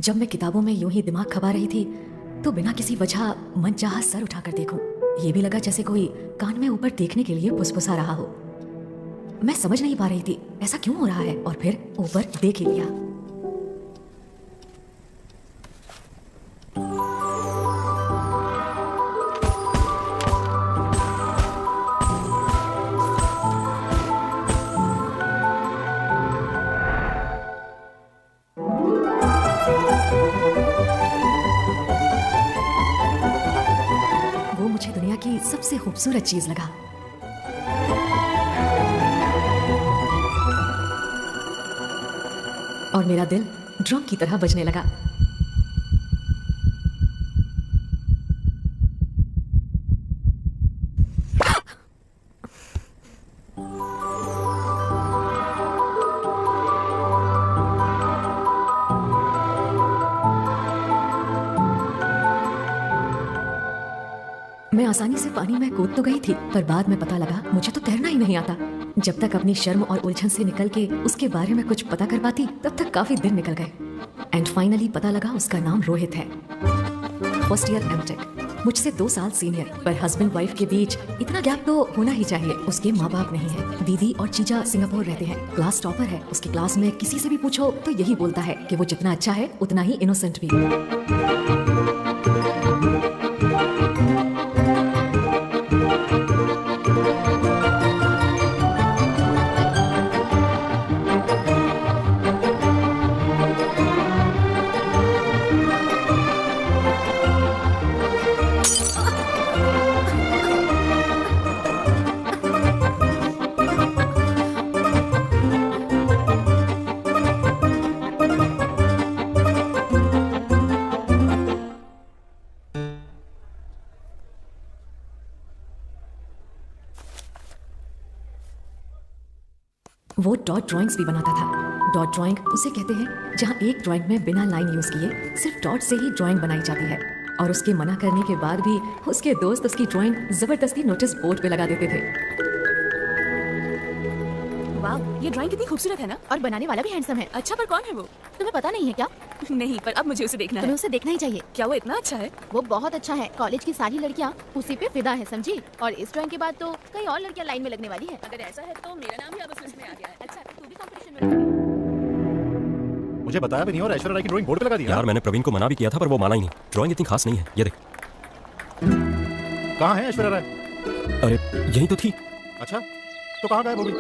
जब मैं किताबों में यूं ही दिमाग खपा रही थी तो बिना किसी वजह मनचाहा सर उठाकर देखूं, ये भी लगा जैसे कोई कान में ऊपर देखने के लिए फुसफुसा रहा हो। मैं समझ नहीं पा रही थी ऐसा क्यों हो रहा है, और फिर ऊपर देख ही लिया। वो मुझे दुनिया की सबसे खूबसूरत चीज लगा। और मेरा दिल ड्रम की तरह बजने लगा। मैं आसानी से पानी में कूद तो गई थी, पर बाद में पता लगा मुझे तो तैरना ही नहीं आता। जब तक अपनी शर्म और उलझन से निकल के उसके बारे में कुछ पता कर पाती, तब तक काफी दिन निकल गए। एंड फाइनली पता लगा उसका नाम रोहित है। फर्स्ट ईयर एमटेक, मुझसे 2 साल सीनियर, पर हस्बैंड वाइफ के बीच इतना गैप तो होना ही चाहिए। उसके माँ बाप नहीं है, दीदी और जीजा सिंगापुर रहते हैं। क्लास टॉपर है। उसकी क्लास में किसी से भी पूछो तो यही बोलता है कि वो जितना अच्छा है उतना ही इनोसेंट भी। वो डॉट ड्राइंग्स भी बनाता था। डॉट ड्राइंग उसे कहते हैं जहाँ एक ड्राइंग में बिना लाइन यूज किए सिर्फ डॉट से ही ड्राइंग बनाई जाती है। और उसके मना करने के बाद भी उसके दोस्त उसकी ड्राइंग जबरदस्ती नोटिस बोर्ड पे लगा देते थे। वाह, ये ड्राइंग कितनी खूबसूरत है ना, और बनाने वाला भी हैंडसम है। अच्छा, पर कौन है वो? तुम्हें पता नहीं है क्या? नहीं, पर अब मुझे उसे देखना है। तुम्हें उसे देखना ही चाहिए। क्या वो इतना अच्छा है? वो बहुत अच्छा है। कॉलेज की सारी लड़कियाँ उसी पे फिदा है, समझी? और इस ड्राइंग के बाद तो कई और लड़कियाँ लाइन में लगने वाली है। अगर ऐसा है तो मेरा नाम भी अब उस लिस्ट में आ गया है। अच्छा, तू भी कंपटीशन में? मुझे बताया भी नहीं और ऐश्वर्या राय की ड्राइंग बोर्ड पे लगा दी। यार मैंने प्रवीण को मना भी किया था, पर वो माना ही नहीं। ड्राइंग इतनी खास नहीं है, ये देख। कहाँ है ऐश्वर्या राय? अरे यही तो थी। अच्छा, तो कहाँ गायब हो गई?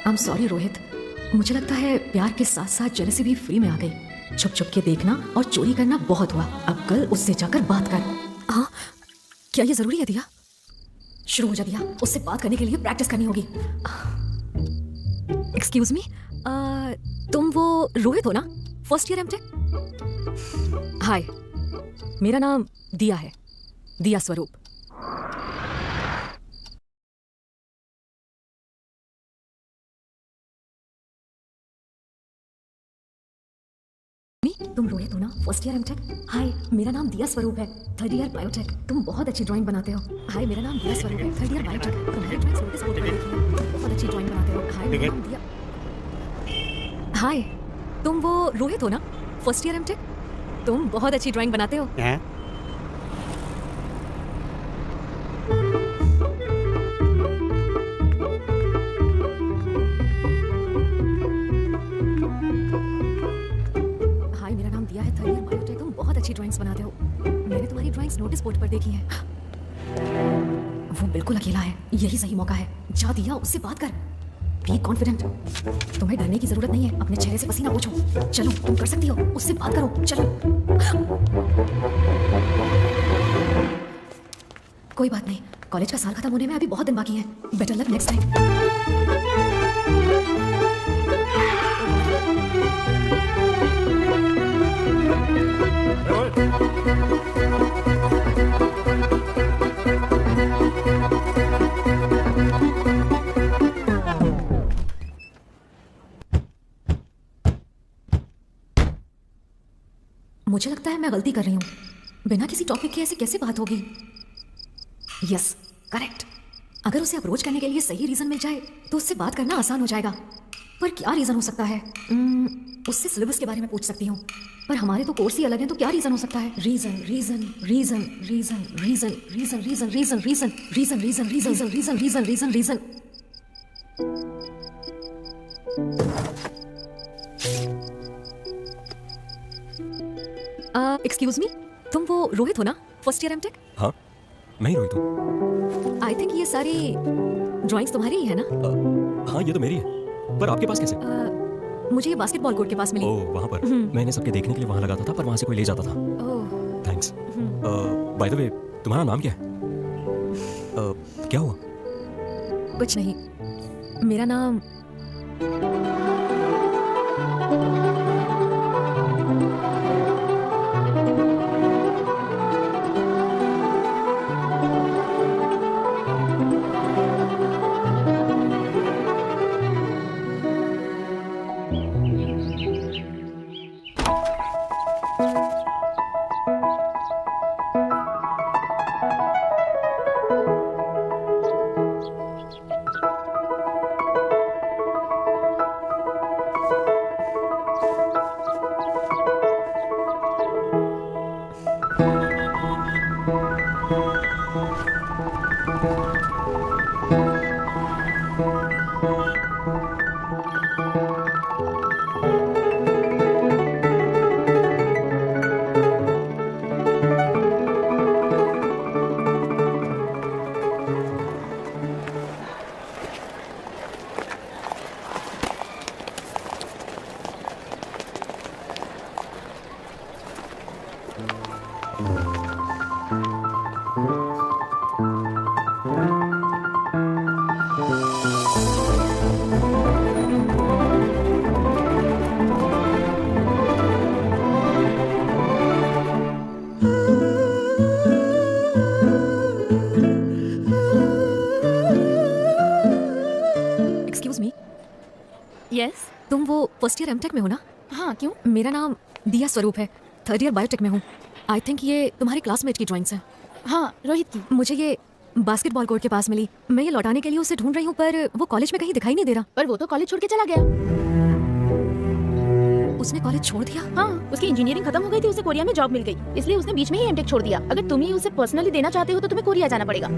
आई एम सॉरी रोहित, मुझे लगता है प्यार के साथ साथ जेलसी भी फ्री में आ गई। छुप छुप के देखना और चोरी करना बहुत हुआ। अब कल उससे जाकर बात कर। हाँ, क्या ये जरूरी है दिया? शुरू हो जा दिया, उससे बात करने के लिए प्रैक्टिस करनी होगी। एक्सक्यूज मी, तुम वो रोहित हो ना, फर्स्ट ईयर एमटेक? हाय, मेरा नाम दिया है, दिया स्वरूप। तुम रोहित हो ना, फर्स्ट ईयर एमटेक? हाय, मेरा नाम दिया स्वरूप है, 3rd ईयर बायोटेक। तुम बहुत अच्छी ड्राइंग बनाते हो। हाय, मेरा नाम दिया स्वरूप है, 3rd ईयर बायोटेक। तुम्हारी ड्राइंग्स नोटिस बोर्ड पे देखी है, बहुत अच्छी ड्राइंग बनाते हो। हाय, मेरा नाम दिया। हाय, तुम वो रोहित हो ना, फर्स्ट ईयर एमटेक? तुम बहुत अच्छी ड्राइंग बनाते हो। अच्छी ड्राइंग्स बनाते हो। मैंने तुम्हारी ड्राइंग्स नोटिस बोर्ड पर देखी है। वो बिल्कुल अकेला है, यही सही मौका है। जा दिया, उससे बात कर। Be confident. तुम्हें डरने की जरूरत नहीं है, अपने चेहरे से पसीना पोंछो। चलो, तुम कर सकती हो, उससे बात करो। चलो। कोई बात नहीं, कॉलेज का साल खत्म होने में अभी बहुत दिन बाकी है। Better luck next time. मुझे लगता है मैं गलती कर रही हूँ। बिना किसी टॉपिक के ऐसे कैसे बात होगी? Yes, correct. अगर उसे अप्रोच करने के लिए सही रीजन मिल जाए तो उससे बात करना आसान हो जाएगा। पर क्या रीजन हो सकता है? उससे सिलेबस के बारे में पूछ सकती हूँ, पर हमारे तो कोर्स ही अलग हैं, तो क्या रीजन हो सकता है? Reason reason reason reason reason reason reason reason reason reason reason reason reason reason reason reason. Excuse me, तुम वो रोहित हो ना, फर्स्ट ईयर एमटेक? हाँ, मैं ही रोहित हूँ। आई थिंक ये सारी ड्राइंग्स तुम्हारी ही है ना? हाँ, ये तो मेरी है, पर आपके पास कैसे? मुझे ये बास्केटबॉल कोर्ट के पास मिली। ओह, वहाँ पर। मैंने सबके देखने के लिए वहाँ लगाता था, पर वहाँ से कोई ले जाता था। ओह, थैंक्स। बाय द वे, तुम्हारा नाम क्या है? क्या हुआ? कुछ नहीं, मेरा नाम यस। तुम वो फर्स्ट ईयर एमटेक में हो ना? हाँ, क्यों? मेरा नाम दिया स्वरूप है, थर्ड ईयर बायोटेक में हूँ। आई थिंक ये तुम्हारे क्लासमेट की ड्राइंग्स हैं। हाँ, रोहित की। मुझे ये बास्केटबॉल कोर्ट के पास मिली। मैं ये लौटाने के लिए उसे ढूंढ रही हूँ, पर वो कॉलेज में कहीं दिखाई नहीं दे रहा। पर वो तो कॉलेज छोड़ के चला गया। उसने कॉलेज छोड़ दिया? हाँ, उसकी इंजीनियरिंग खत्म हो गई थी, उसे कोरिया में जॉब मिल गई, इसलिए उसने बीच में ही एमटेक छोड़ दिया। अगर तुम ही उसे पर्सनली देना चाहते हो तो तुम्हें कोरिया जाना पड़ेगा।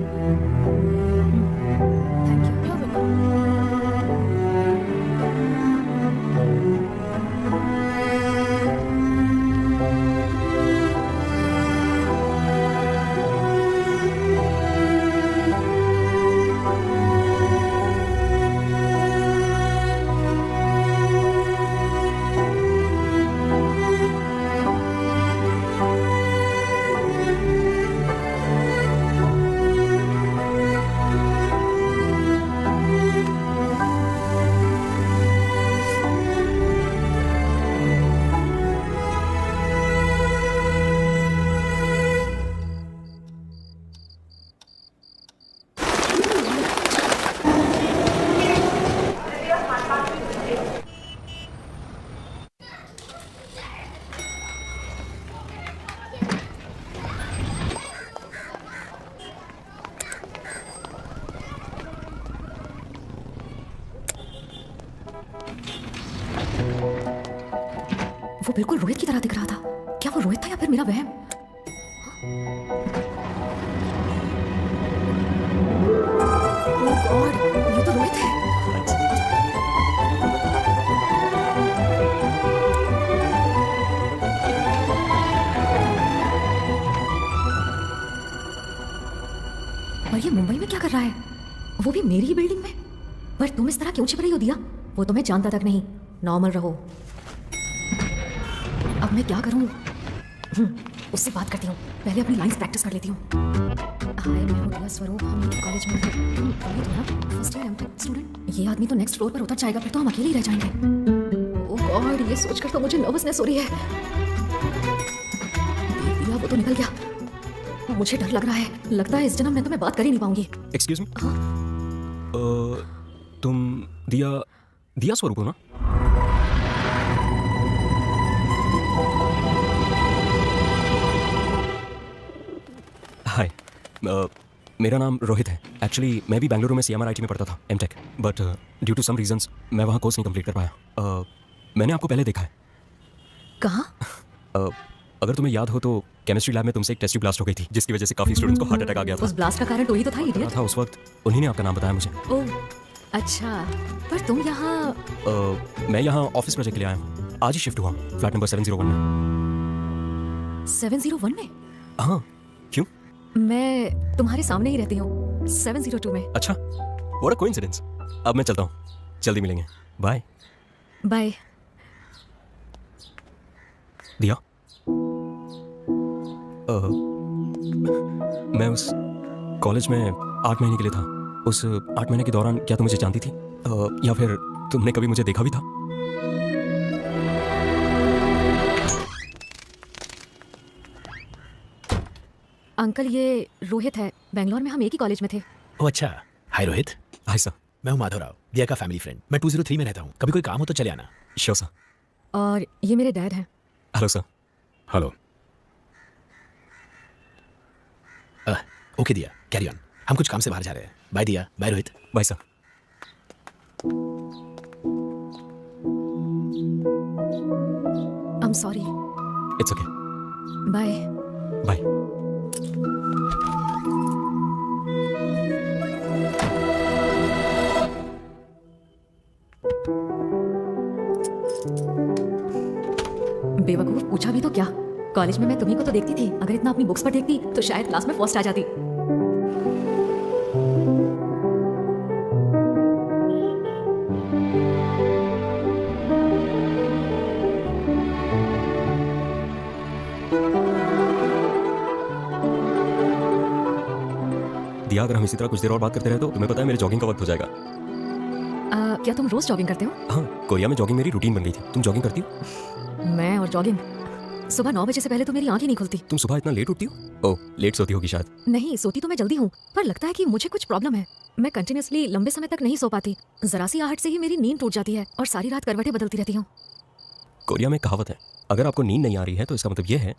वो बिल्कुल रोहित की तरह दिख रहा था। क्या वो रोहित था या फिर मेरा वहम? ओह गॉड, ये तो रोहित है। और ये मुंबई में क्या कर रहा है? वो भी मेरी ही बिल्डिंग में। पर तुम इस तरह क्यों छिप रही हो दिया? वो तुम्हें जानता तक नहीं। नॉर्मल रहो। अब मैं क्या करूं? उससे बात करती हूँ। पहले अपनी लाइंस प्रैक्टिस कर लेती हूँ। हाय, मैं हूँ दिया स्वरूप, हम एक कॉलेज में हैं। तुम रोहित हो ना, फर्स्ट ईयर एमटेक स्टूडेंट? ये आदमी तो नेक्स्ट फ्लोर पर उतर जाएगा, फिर तो हम अकेले ही रह जाएंगे। ओह गॉड, ये सोचकर तो मुझे नर्वसनेस हो रही है। देख दिया, वो तो निकल गया। मुझे डर लग रहा है। लगता है इस जन्म में तो मैं बात कर ही नहीं पाऊंगी। एक्सक्यूज मी, तुम दिया स्वरूप हो ना? हाय, मेरा नाम रोहित है। एक्चुअली मैं भी बेंगलुरु में CMRIT में पढ़ता था, MTech, but due to some reasons मैं वहाँ कोर्स नहीं कंप्लीट कर पाया। मैंने आपको पहले देखा है। कहाँ? अगर तुम्हें याद हो तो केमिस्ट्री लैब में तुमसे एक टेस्ट ब्लास्ट हो गई थी, जिसकी वजह से काफ़ी स्टूडेंट्स को हार्ट अटैक आ गया था। उस ब्लास्ट का कारण तो ही तो था, इडियट। था उस वक्त, उन्हीं ने आपका नाम बताया मुझे। ओह अच्छा, पर तुम यहाँ मैं यहाँ ऑफिस प्रोजेक्ट के लिए आया हूँ। आज ही शिफ्ट हुआ, फ्लैट नंबर 701 में। 701 में? हाँ, क्यों? मैं तुम्हारे सामने ही रहती हूँ, 702 में। अच्छा, व्हाट अ कोइंसिडेंस। अब मैं चलता हूँ, जल्दी मिलेंगे। बाय। बाय। दिया, मैं उस कॉलेज में 8 महीने के लिए था। उस 8 महीने के दौरान क्या तुम मुझे जानती थी, या फिर तुमने कभी मुझे देखा भी था? अंकल ये रोहित है, बेंगलोर में हम एक ही कॉलेज में थे। ओह अच्छा, हाय रोहित। Hi sir. मैं हूँ माधव राव, दिया का फैमिली फ्रेंड। मैं 203 में रहता हूँ, कभी कोई काम हो तो चले आना। Sure sir. और ये मेरे डैड हैं। Hello sir. हेलो। ओके दिया, कैरी ऑन। हम कुछ काम से बाहर जा रहे हैं। बाय दिया, bye Rohit. Bye sir. I am sorry. It's okay. Bye. Bye. बेवकूफ, पूछा भी तो क्या। कॉलेज में मैं तुम्ही को तो देखती थी, अगर इतना अपनी बुक्स पर देखती तो शायद क्लास में फर्स्ट आ जाती। दिया, अगर हम इसी तरह कुछ देर और बात करते रहे तो तुम्हें पता है मेरे जॉगिंग का वक्त हो जाएगा। क्या तुम रोज जॉगिंग करते हो? हाँ, कोरिया में जॉगिंग मेरी रूटीन बन गई थी। तुम जॉगिंग करती हो? मैं और जॉगिंग, सुबह 9 बजे से पहले तो मेरी आंखें नहीं खुलती। तुम सुबह इतना लेट उठती हो? ओह, लेट सोती होगी शायद। नहीं, सोती तो मैं जल्दी हूँ, पर लगता है कि मुझे कुछ प्रॉब्लम है। मैं कंटिन्यूअसली लंबे समय तक नहीं सो पाती। जरा सी आहट से ही मेरी नींद टूट जाती है और सारी रात करवटें बदलती रहती हूँ। कोरिया में कहावत है, अगर आपको नींद नहीं आ रही है तो इसका मतलब यह है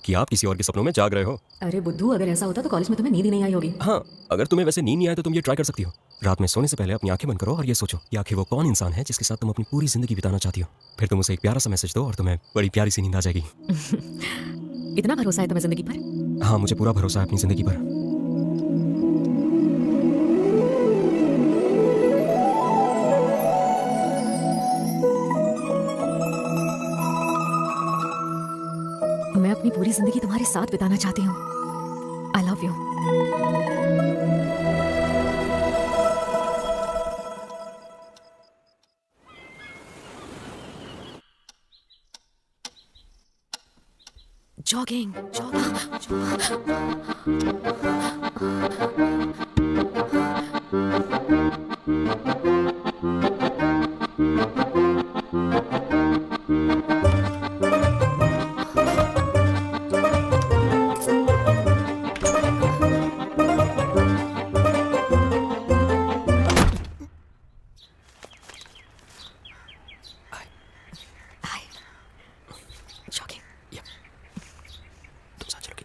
कि आप किसी और के सपनों में जाग रहे हो। अरे बुद्धू, अगर ऐसा होता तो कॉलेज में तुम्हें नींद ही नहीं आई होगी। हाँ, अगर तुम्हें वैसे नींद नहीं आए तो तुम ये ट्राई कर सकती हो। रात में सोने से पहले अपनी आंखें बंद करो और ये सोचो कि आखिर वो कौन इंसान है जिसके साथ तुम अपनी पूरी जिंदगी बिताना चाहती हो। फिर तुम उसे एक प्यारा सा मैसेज दो और तुम्हें बड़ी प्यारी सी नींद आ जाएगी। इतना भरोसा है तुम्हें जिंदगी पर? हाँ, मुझे पूरा भरोसा है अपनी जिंदगी पर। मैं अपनी पूरी जिंदगी तुम्हारे साथ बिताना चाहती हूँ। आई लव यू। जॉगिंग, तुम साथ चलोगे?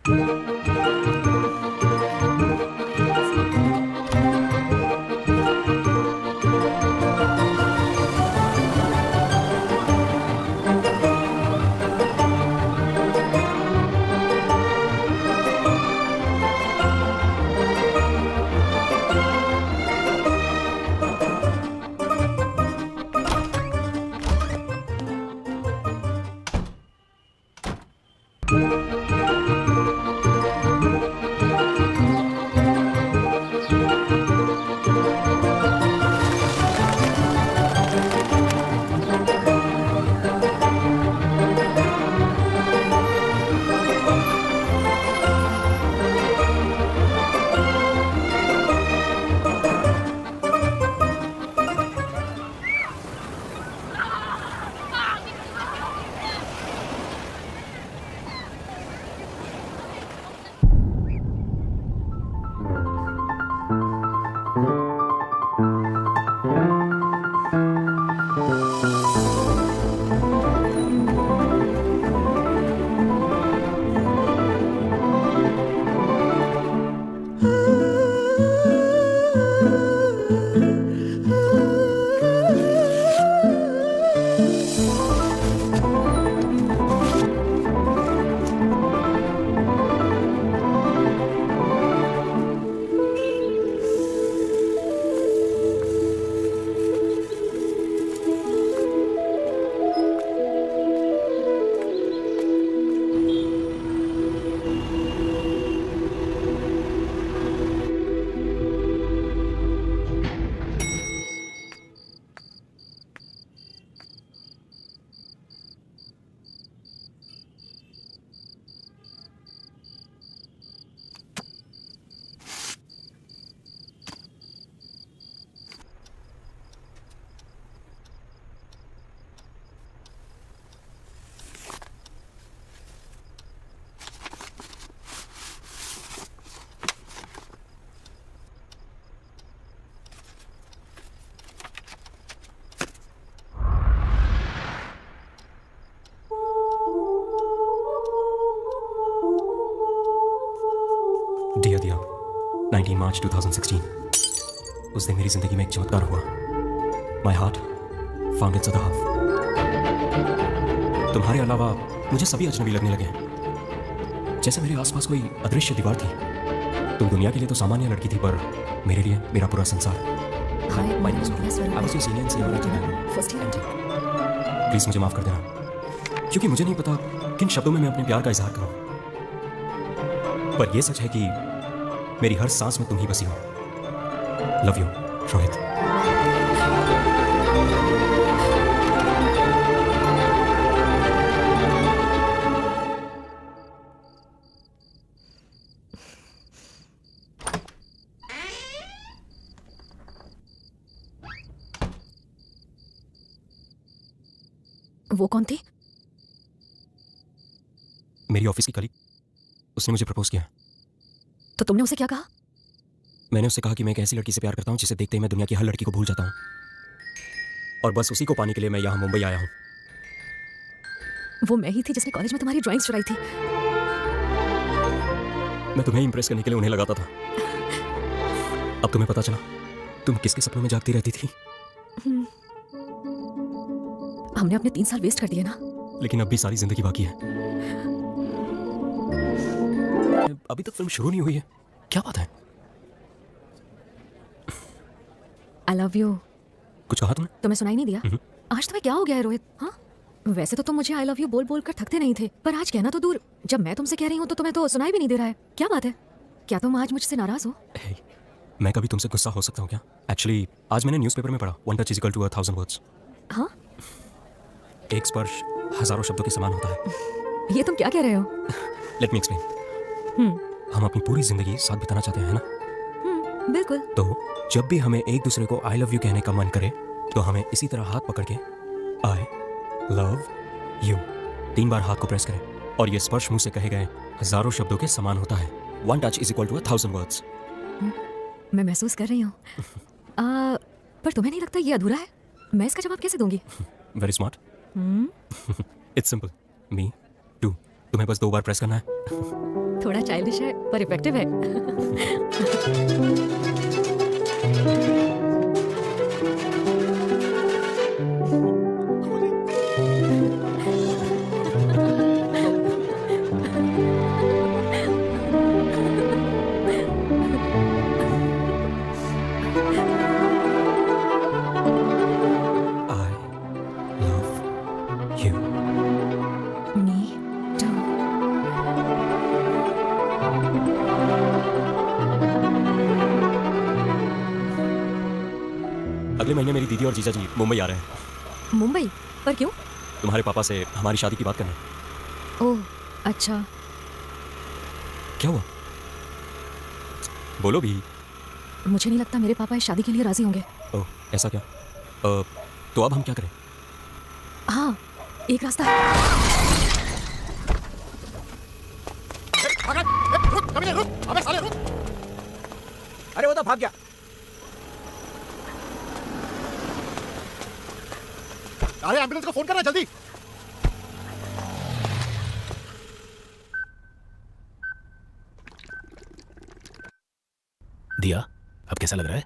मार्च 2016 उस दिन मेरी जिंदगी में एक चमत्कार हुआ। My heart found it's other half. तुम्हारे अलावा मुझे सभी अजनबी लगने लगे हैं, जैसे मेरे आसपास कोई अदृश्य दीवार थी। तुम दुनिया के लिए तो सामान्य लड़की थी, पर मेरे लिए मेरा पूरा संसार। Hi, My my name is name is Rohit. I was your senior in senior engineering. First year MTech. Please मुझे माफ कर देना, क्योंकि मुझे नहीं पता किन शब्दों में मैं अपने प्यार का इजहार करूं। पर यह सच है कि मेरी हर सांस में तुम ही बसी हो। Love you Rohit. वो कौन थी? मेरी ऑफिस की कलीग, उसने मुझे प्रपोज किया। तो तुमने उसे क्या कहा? मैंने उससे कहा कि मैं एक ऐसी लड़की से प्यार करता हूं जिसे देखते ही मैं दुनिया की हर लड़की को भूल जाता हूं, और बस उसी को पाने के लिए मैं यहां मुंबई आया हूं। वो मैं ही थी जिसने कॉलेज में तुम्हारी ड्राइंग्स चुराई थी। मैं तुम्हें इंप्रेस करने के लिए उन्हें लगाता था। अब तुम्हें पता चला तुम किसके सपनों में जागती रहती थी। हमने अपने 3 साल वेस्ट कर दिए ना। लेकिन अब भी सारी जिंदगी बाकी है। अभी तक फिल्म शुरू नहीं हुई है, क्या बात है? I love you. कुछ कहा तुमने? तुम्हें सुनाई नहीं दिया? आज तुम्हें क्या हो गया है रोहित? हाँ, वैसे तो तुम मुझे आई लव यू बोल बोल कर थकते नहीं थे, पर आज कहना तो दूर, जब मैं तुमसे कह रही हूँ तो तुम्हें तो सुनाई भी नहीं दे रहा है। क्या बात है? क्या तुम आज मुझसे नाराज हो? Hey, मैं कभी तुमसे गुस्सा हो सकता हूँ क्या? एक्चुअली आज मैंने न्यूज़पेपर में पढ़ा, one touch is equal to 1000 words. हाँ, एक स्पर्श हजारों शब्दों के समान होता है। ये तुम क्या कह रहे हो? Let me explain. हम अपनी पूरी जिंदगी साथ बिताना चाहते हैं ना? बिल्कुल। तो जब भी हमें एक दूसरे को आई लव यू कहने का मन करे तो हमें इसी तरह हाथ पकड़ के आई लव यू 3 बार हाथ को प्रेस करें, और ये स्पर्श मुंह से कहे गए हजारों शब्दों के समान होता है। One touch is equal to 1000 words. मैं महसूस कर रही हूँ। पर तुम्हें नहीं लगता ये अधूरा है? मैं इसका जवाब कैसे दूंगी? Very smart. It's simple, me too. तुम्हें बस 2 बार प्रेस करना है। थोड़ा चाइल्डिश है पर इफेक्टिव है। I love you. Me too. अगले महीने मेरी दीदी और जीजा जी मुंबई आ रहे हैं, मुंबई? पर क्यों? तुम्हारे पापा से हमारी शादी की बात करने। ओह अच्छा। क्या हुआ? बोलो भी। मुझे नहीं लगता मेरे पापा इस शादी के लिए राजी होंगे। ओह ऐसा क्या? तो अब हम क्या करें? हाँ, एक रास्ता है। अबे साले रुक! अरे वो तो भाग गया। अरे एम्बुलेंस को फोन करना जल्दी। दिया, अब कैसा लग रहा है?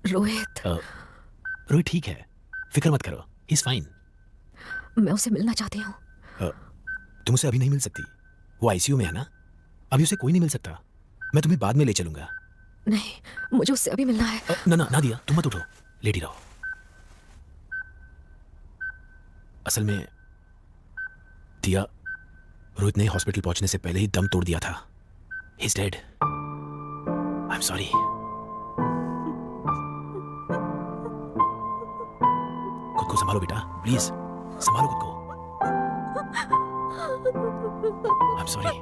रोहित, रोहित ठीक है, फिक्र मत करो, ही इज फाइन। मैं उसे मिलना चाहती हूँ। तुम उसे अभी नहीं मिल सकती, वो आईसीयू में है ना, अभी उसे कोई नहीं मिल सकता। मैं तुम्हें बाद में ले चलूंगा। नहीं, मुझे उससे अभी मिलना है। ना ना ना दिया, तुम मत उठो, लेटी रहो। असल में दिया, रोहित ने हॉस्पिटल पहुंचने से पहले ही दम तोड़ दिया था। He is dead. I am sorry. खुद को संभालो बेटा, प्लीज संभालो खुद को। आई एम सॉरी।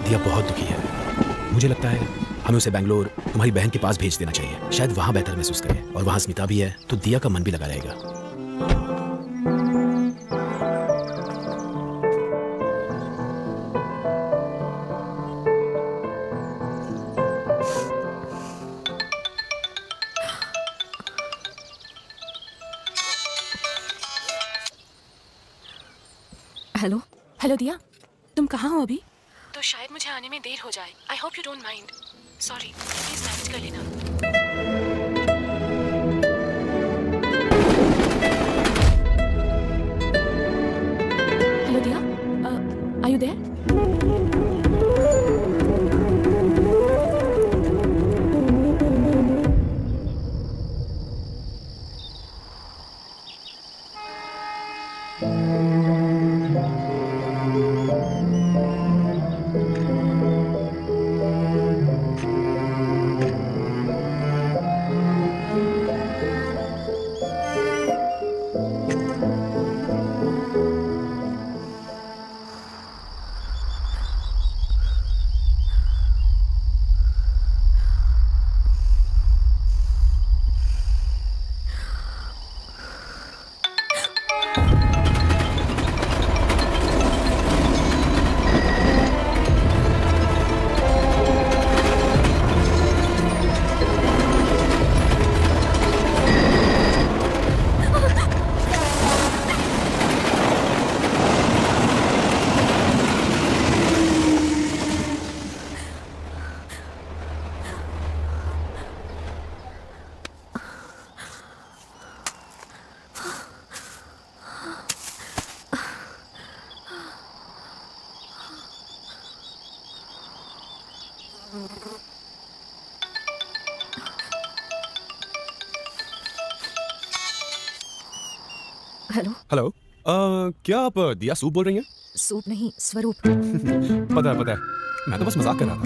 दिया बहुत दुखी है। मुझे लगता है हमें उसे बैंगलोर तुम्हारी बहन के पास भेज देना चाहिए। शायद वहां बेहतर महसूस करे, और वहां स्मिता भी है तो दिया का मन भी लगा रहेगा। हेलो। हेलो दिया, तुम कहाँ हो अभी? तो शायद मुझे आने में देर हो जाए। I hope you don't mind. Sorry, please manage कर लेना। Hello Diya, are you there? Hello. Hello, क्या आप दिया सूप बोल रही हैं? सूप नहीं, स्वरूप। पता है, मैं तो बस मजाक कर रहा था।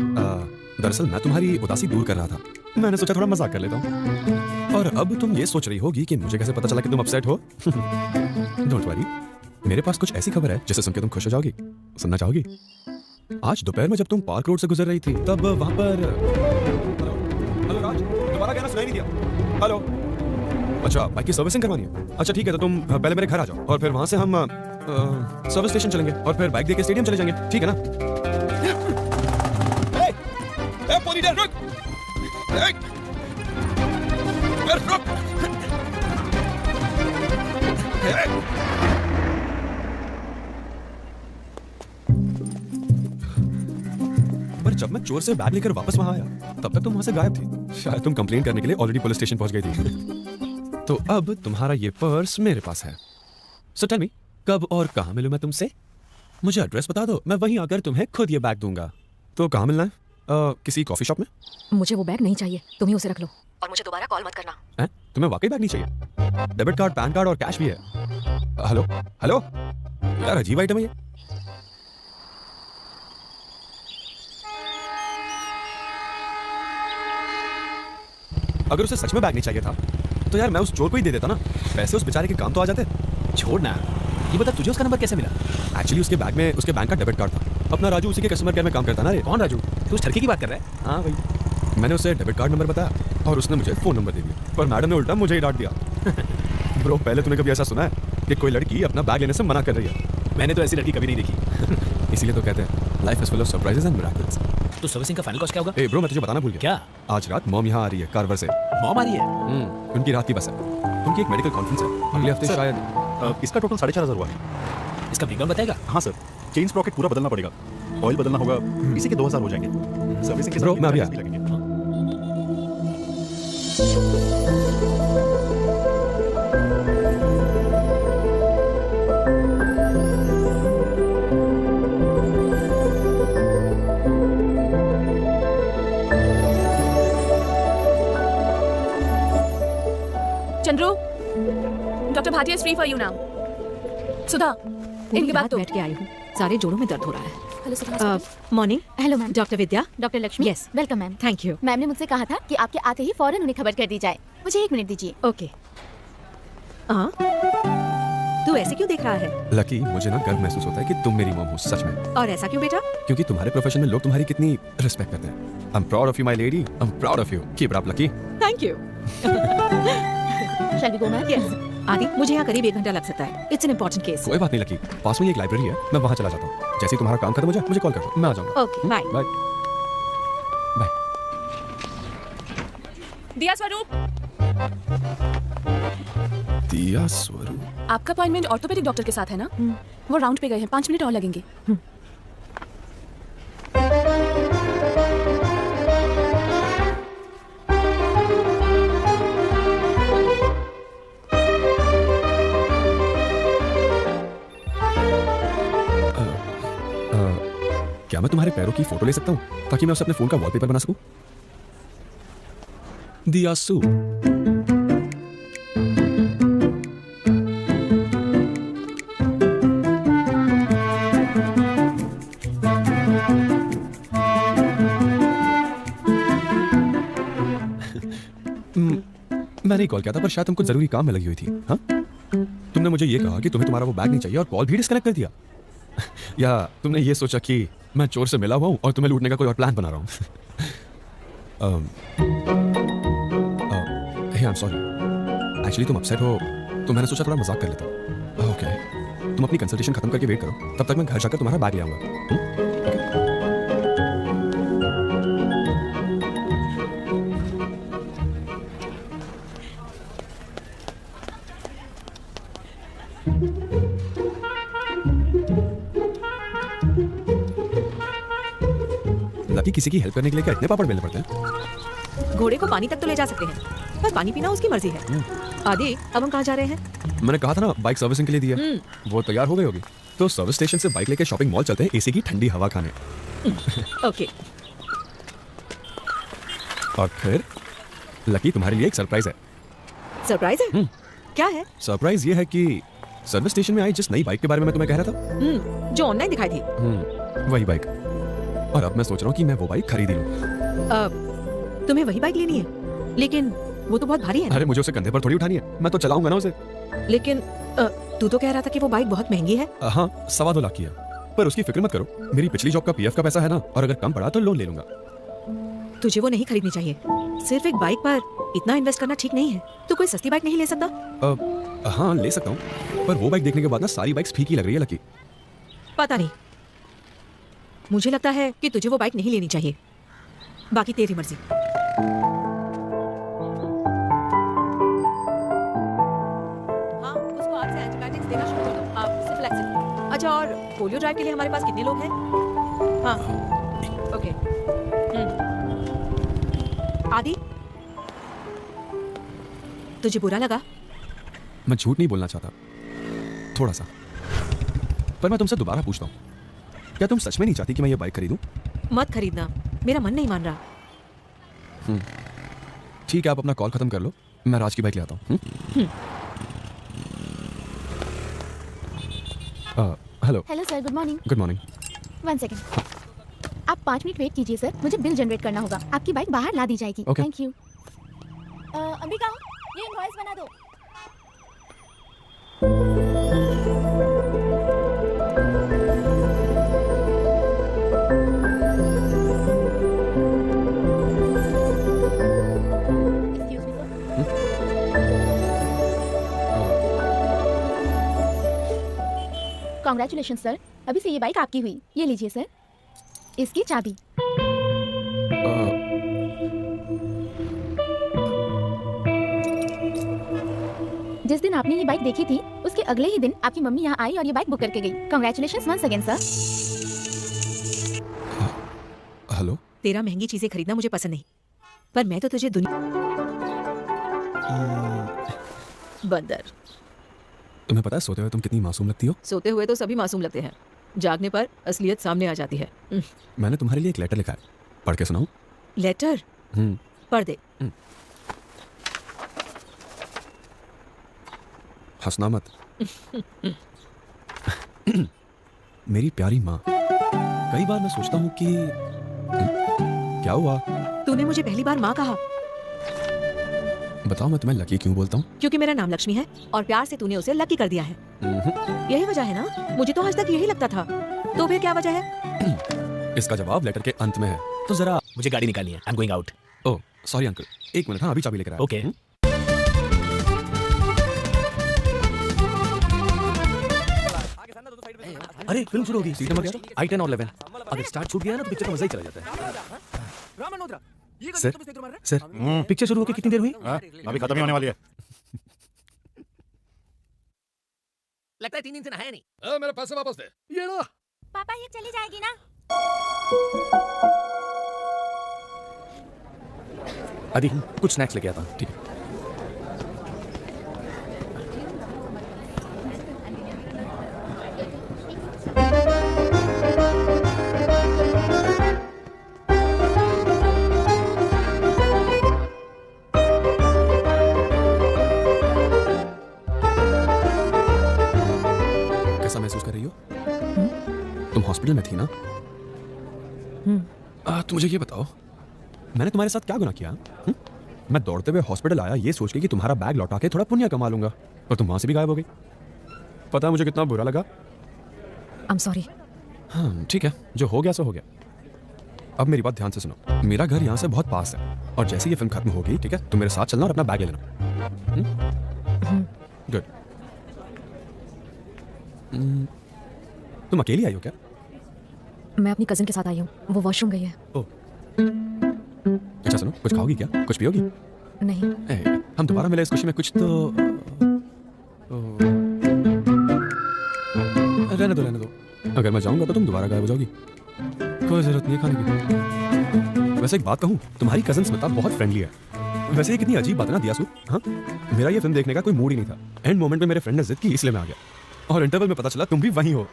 दरअसल मैं तुम्हारी उदासी दूर कर रहा था। मैंने सोचा थोड़ा मजाक कर लेता हूँ। और अब तुम ये सोच रही होगी कि मुझे कैसे पता चला कि तुम अपसेट हो। डोंट वरी, मेरे पास कुछ ऐसी खबर है जिसे सुन के तुम खुश हो जाओगी। सुनना चाहोगी? आज दोपहर में जब तुम पार्क रोड से गुजर रही थी तब वहां पर हेलो हेलो राज, दोबारा कहना सुनाई नहीं दिया। हेलो, अच्छा बाइक की सर्विसिंग करवानी है? अच्छा ठीक है, तो तुम पहले मेरे घर आ जाओ और फिर वहां से हम सर्विस स्टेशन चलेंगे और फिर बाइक देके स्टेडियम चले जाएंगे, ठीक है ना? पर जब मैं चोर से बैग लेकर वापस वहां आया तब तक तुम वहां से गायब थी। शायद तुम कंप्लेन करने के लिए ऑलरेडी पुलिस स्टेशन पहुंच गई थी। तो अब तुम्हारा ये पर्स मेरे पास है। सो टेल मी, कब और कहां मिलूं मैं तुमसे? मुझे एड्रेस बता दो, मैं वहीं आकर तुम्हें खुद ये बैग दूंगा। तो कहां मिलना है? किसी कॉफी शॉप में? मुझे वो बैग नहीं चाहिए, तुम ही उसे रख लो और मुझे दोबारा कॉल मत करना। हैं? तुम्हें वाकई बैग नहीं चाहिए? डेबिट कार्ड, पैन कार्ड और कैश भी है। हेलो हेलो, यार अजीब आइटम है ये। अगर उसे सच में बैग नहीं चाहिए था तो यार मैं उस चोर को ही दे देता ना, पैसे उस बेचारे के काम तो आ जाते। छोड़ ना, ये बता तुझे उसका नंबर कैसे मिला? एक्चुअली उसके बैग में उसके बैंक का डेबिट कार्ड था। अपना राजू उसी के कस्टमर केयर में काम करता ना रे। कौन राजू? तू उस ठरके की बात कर रहा है? हाँ भाई, मैंने उसे डेबिट कार्ड नंबर बताया और उसने मुझे फोन नंबर दे दिया, पर मैडम ने उल्टा मुझे ही डांट दिया। ब्रो, पहले तूने कभी ऐसा सुना है कि कोई लड़की अपना बैग लेने से मना कर रही है? मैंने तो ऐसी लड़की कभी नहीं देखी। इसीलिए तो कहते हैं life is full of surprises and miracles. तो सर्विसिंग का फाइनल कॉस्ट क्या होगा? ए ब्रो, मैं तुझे बताना भूल गया। क्या? आज रात मॉम यहाँ आ रही है कारवर से। मॉम आ रही है? उनकी रात की बस है। उनकी एक मेडिकल कॉन्फ्रेंस है अगले हफ्ते शायद। इसका टोटल 4,500 हुआ है। इसका ब्रेकडाउन बताएगा? हाँ सर, चेन स्प्रॉकेट पूरा बदलना पड़ेगा, ऑयल बदलना होगा, इसी के 2,000 हो जाएंगे। सर्विसिंग के Bro, मैं अभी charges भी लगेंगे। Chandru, doctor Bhatia is free for you now. Sudha, इनके बाद तो बैठ के आई हूँ, सारे जोड़ों में दर्द हो रहा है। Hello Sudha. Morning. Hello ma'am. Doctor Vidya. Doctor Lakshmi. Yes. Welcome ma'am. Thank you. Ma'am ने मुझसे कहा था कि आपके आते ही फौरन उन्हें खबर कर दी जाए। मुझे 1 मिनट दीजिए। ओके। तू ऐसे क्यों देख रहा है? लकी, मुझे ना गर्व महसूस होता है कि तुम मेरी मॉम हो, सच में। और ऐसा क्यों बेटा? क्योंकि तुम्हारे प्रोफेशन में लोग तुम्हारी कितनी रिस्पेक्ट करते हैं। I am proud of you my lady, I am proud of you. Keep it up Lucky. Thank you. Shall we go ma'am? Yes. Aadi, मुझे यहाँ करीब 1 घंटा लग सकता है। It's an important case. कोई बात नहीं लकी, पास में ही एक लाइब्रेरी है, मैं वहाँ चला जाता हूँ। जैसे ही तुम्हारा काम खत्म हो जाए मुझे कॉल कर दो, मैं आ जाऊँगा। Okay, bye. Bye bye. Diya Swaroop, दिया स्वरूप। आपका अपॉइंटमेंट ऑर्थोपेडिक डॉक्टर के साथ है ना? वो राउंड पे गए हैं, 5 मिनट और लगेंगे। क्या मैं तुम्हारे पैरों की फोटो ले सकता हूँ ताकि मैं उसे अपने फोन का वॉलपेपर बना सकूं? दिया सू। मैंने कॉल किया था पर शायद तुम कुछ जरूरी काम में लगी हुई थी। हाँ, तुमने मुझे ये कहा कि तुम्हें तुम्हारा वो बैग नहीं चाहिए और कॉल भी डिस्कनेक्ट कर दिया। या तुमने ये सोचा कि मैं चोर से मिला हुआ हूं और तुम्हें लूटने का कोई और प्लान बना रहा हूं? हे, आई एम सॉरी। एक्चुअली तुम अपसेट हो तो मैंने सोचा थोड़ा मजाक कर लेता हूं। ओके, तुम अपनी कंसल्टेशन खत्म करके वेट करो, तब तक मैं घर जाकर तुम्हारा बैग ले आऊंगा। लकी, किसी की हेल्प करने के लिए क्या इतने पापड़ बेलने पड़ते हैं? घोड़े को पानी तक तो ले जा सकते हैं, पर पानी पीना उसकी मर्जी है। आदि, अब हम कहाँ जा रहे हैं? मैंने कहा था ना बाइक सर्विसिंग के लिए दी है। वो तैयार हो गई होगी तो सर्विस स्टेशन से बाइक लेके शॉपिंग मॉल चलते हैं एसी की ठंडी हवा खाने। ओके। और फिर लकी, तुम्हारे लिए एक सरप्राइज है। सरप्राइज है? क्या है? सरप्राइज ये है कि सर्विस स्टेशन में आई जिस नई बाइक के बारे में मैं तुम्हें कह रहा था, जो ऑनलाइन दिखाई थी। वही बाइक। और अब मैं सोच रहा हूँ कि मैं वो बाइक खरीद ही लूं। तुम्हें वही बाइक लेनी है, लेकिन वो तो बहुत भारी है ना? अरे मुझे उसे कंधे पर थोड़ी उठानी है, मैं तो चलाऊंगा ना उसे। लेकिन तू तो कह रहा था कि वो बाइक बहुत महंगी है। हाँ, 2.25 लाख की है, पर उसकी फिक्र मत करो, मेरी पिछली जॉब का पीएफ का पैसा है ना, और अगर कम पड़ा तो लोन ले लूंगा। तुझे वो नहीं खरीदनी चाहिए। सिर्फ एक बाइक पर इतना इन्वेस्ट करना ठीक नहीं है। तू कोई सस्ती बाइक नहीं ले सकता? हाँ, ले सकता हूँ, पर वो बाइक देखने के बाद ना सारी बाइक्स फीकी लग रही है लकी। पता नहीं, मुझे लगता है कि तुझे वो बाइक नहीं लेनी चाहिए। बाकी तेरी मर्जी। हाँ, उसको आज से एंटीबायोटिक्स देना शुरू कर दो। आप सिफ्लैक्सिन। अच्छा, और पोलियो ड्राइव के लिए हमारे पास कितने लोग हैं? हाँ, ओके। आदि, तुझे बुरा लगा? मैं झूठ नहीं बोलना चाहता, थोड़ा सा, पर मैं तुमसे दोबारा पूछता हूँ, क्या तुम सच में नहीं चाहती कि मैं ये बाइक खरीदूं? मत खरीदना, मेरा मन नहीं मान रहा। ठीक है, आप अपना कॉल खत्म कर लो, मैं राज की बाइक ले आता हूँ। Hello. Hello sir, good morning. Good morning. 1 second, आप 5 मिनट वेट कीजिए सर, मुझे बिल जनरेट करना होगा। आपकी बाइक बाहर ला दी जाएगी। Okay. Thank you. अंबिका, ये इनवॉइस बना दो। Excuse me, sir. Congratulations sir, अभी से ये बाइक आपकी हुई। ये लीजिए सर, इसकी चाबी। जिस दिन आपने ये बाइक देखी थी उसके अगले ही दिन आपकी मम्मी यहाँ आई और ये बाइक बुक करके गई। Congratulations once again sir. Hello. तेरा महंगी चीजें खरीदना मुझे पसंद नहीं, पर मैं तो तुझे दुनिया बंदर। तुम्हें पता है सोते हुए तुम कितनी मासूम लगती हो? सोते हुए तो सभी मासूम लगते हैं, जागने पर असलियत सामने आ जाती है। मैंने तुम्हारे लिए एक लेटर लिखा है, पढ़ के सुनाऊं? लेटर? पढ़ दे। हंसना मत। मेरी प्यारी माँ, कई बार मैं सोचता हूँ कि क्या हुआ? तूने मुझे पहली बार माँ कहा। बताओ मैं तुम्हें लकी क्यों बोलता हूँ? क्योंकि मेरा नाम लक्ष्मी है और प्यार से तूने उसे लकी कर दिया है। यही वजह है ना? मुझे तो आज तक यही लगता था। तो फिर क्या वजह है? इसका जवाब लेटर के अंत में है। तो जरा मुझे गाड़ी निकालनी है। I am going out. Oh sorry uncle, एक मिनट। हाँ अभी चाबी लेकर आया। ओके। अरे फिल्म शुरू होगी। सीट नंबर क्या? I-10 और 11। अगर स्टार्ट छूट गया ना तो पिक्चर का मजा ही चला जाता है। सर सर पिक्चर शुरू होके कितनी देर हुई? अभी खत्म ही होने वाली है। लगता है 3 दिन से नहाया नहीं। मेरे पैसे वापस दे। ये लो। पापा ये चली जाएगी ना? आदि कुछ स्नैक्स लेके आता। ठीक है। कैसा महसूस कर रही हो? तुम हॉस्पिटल में थी ना? तो मुझे ये बताओ, मैंने तुम्हारे साथ क्या गुनाह किया? मैं दौड़ते हुए हॉस्पिटल आया ये सोच के कि तुम्हारा बैग लौटा के थोड़ा पुण्य कमा लूंगा, और तुम वहां से भी गायब हो गई। पता है मुझे कितना बुरा लगा? I'm sorry. हाँ ठीक है, जो हो गया सो हो गया। अब मेरी बात ध्यान से सुनो। मेरा घर यहाँ से बहुत पास है, और जैसे ये फिल्म खत्म होगी, ठीक है, तुम मेरे साथ चलना और अपना बैग ले लेना। गुड। तुम अकेली आई हो क्या? मैं अपनी कजिन के साथ आई हूँ, वो वॉशरूम गई है। ओह अच्छा सुनो, कुछ खाओगी क्या? कुछ पियोगी? नहीं। हम दोबारा मिले इस खुशी में, कुछ तो रहने दो। अगर मैं जाऊंगा तो तुम दोबारा गायब हो जाओगी। कोई जरूरत नहीं है खाने की। वैसे एक बात कहूँ, तुम्हारी कजिन स्मिता बहुत फ्रेंडली है। वैसे ये कितनी अजीब बात है ना दियासू। हाँ मेरा ये फिल्म देखने का कोई मूड ही नहीं था। एंड मोमेंट में मेरे फ्रेंड ने जिद की, इसलिए मैं आ गया, और इंटरवल में पता चला तुम भी वहीं हो।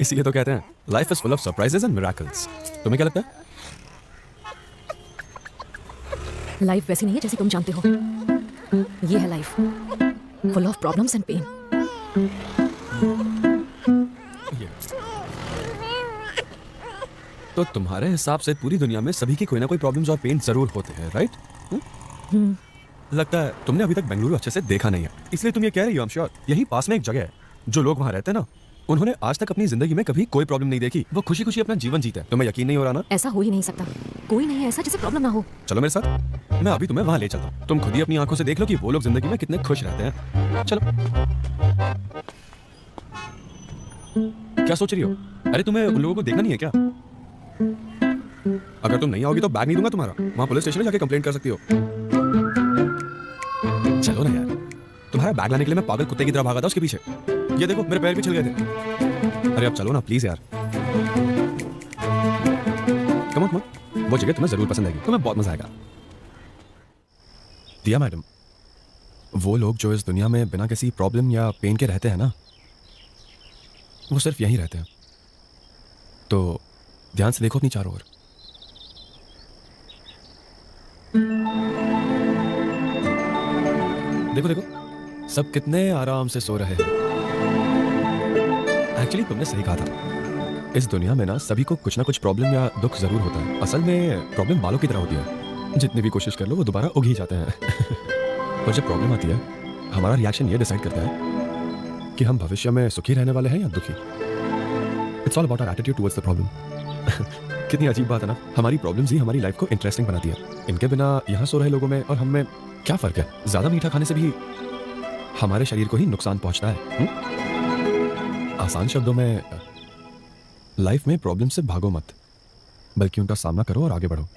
इसीलिए तो कहते हैं life is full of surprises and miracles. तुम्हें क्या लगता है? लाइफ वैसी नहीं है जैसी तुम जानते हो। ये है life, full of problems and pain. तो तुम्हारे हिसाब से पूरी दुनिया में सभी के कोई ना कोई प्रॉब्लम्स और पेन जरूर होते हैं, राइट? लगता है तुमने अभी तक बेंगलुरु अच्छे से देखा नहीं है, इसलिए तुम ये कह रही हो। आई एम श्योर यही पास में एक जगह है, जो लोग वहां रहते हैं ना, उन्होंने आज तक अपनी जिंदगी में कभी कोई प्रॉब्लम नहीं देखी। वो खुशी खुशी अपना जीवन जीते हैं। तुम्हें यकीन नहीं हो रहा ना? ऐसा हो ही नहीं सकता। कोई नहीं है ऐसा जिसे प्रॉब्लम ना हो। चलो मेरे साथ, मैं अभी तुम्हें वहां ले चलता हूँ। तुम खुद ही अपनी आंखों से देख लो कि वो लोग जिंदगी में कितने खुश रहते हैं। चलो। क्या सोच रही हो? अरे तुम्हें उन लोगों को देखना नहीं है क्या? अगर तुम नहीं आओगी तो बैग नहीं दूंगा तुम्हारा। वहां पुलिस स्टेशन में जाके कंप्लेंट कर सकती हो। चलो ना यार, तुम्हारा बैग लाने के लिए मैं पागल कुत्ते की तरह भागा था उसके पीछे। ये देखो मेरे पैर भी छिल गए थे। अरे अब चलो ना प्लीज यार। कम ऑन, वो जगह तुम्हें जरूर पसंद आएगी, तुम्हें बहुत मजा आएगा। दिया मैडम, वो लोग जो इस दुनिया में बिना किसी प्रॉब्लम या पेन के रहते हैं ना, वो सिर्फ यहीं रहते हैं। तो ध्यान से देखो अपनी चारों ओर। देखो देखो सब कितने आराम से सो रहे हैं। एक्चुअली तुमने सही कहा था, इस दुनिया में ना सभी को कुछ ना कुछ प्रॉब्लम या दुख जरूर होता है। असल में प्रॉब्लम बालों की तरह होती है, जितनी भी कोशिश कर लो वो दोबारा उग ही जाते हैं। और जब प्रॉब्लम आती है, हमारा रिएक्शन ये डिसाइड करता है कि हम भविष्य में सुखी रहने वाले हैं या दुखी। It's all about our attitude towards the problem. कितनी अजीब बात है ना, हमारी प्रॉब्लम्स ही हमारी लाइफ को इंटरेस्टिंग बनाती है। इनके बिना यहाँ सो रहे लोगों में और हम में क्या फर्क है? ज्यादा मीठा खाने से भी हमारे शरीर को ही नुकसान पहुंचता है। आसान शब्दों में, लाइफ में प्रॉब्लम से भागो मत, बल्कि उनका सामना करो और आगे बढ़ो।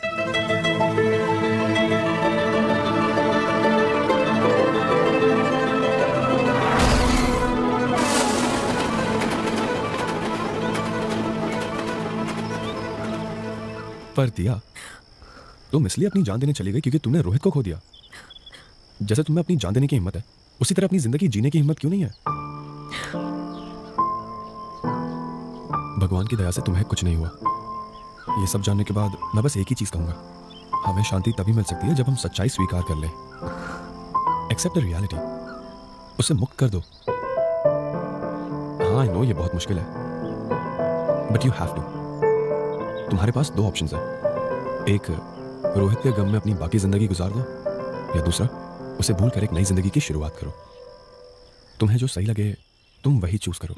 पर दिया, तुम इसलिए अपनी जान देने चली गई क्योंकि तुमने रोहित को खो दिया। जैसे तुम्हें अपनी जान देने की हिम्मत है, उसी तरह अपनी जिंदगी जीने की हिम्मत क्यों नहीं है? भगवान की दया से तुम्हें कुछ नहीं हुआ। ये सब जानने के बाद मैं बस एक ही चीज कहूंगा, हमें शांति तभी मिल सकती है जब हम सच्चाई स्वीकार कर लें। एक्सेप्ट द रियलिटी, उसे मुक्त कर दो। हाँ आई नो ये बहुत मुश्किल है, बट यू हैव टू। तुम्हारे पास दो ऑप्शंस हैं, एक रोहित के गम में अपनी बाकी जिंदगी गुजार दो, या दूसरा उसे भूल कर एक नई जिंदगी की शुरुआत करो। तुम्हें जो सही लगे तुम वही चूज करो।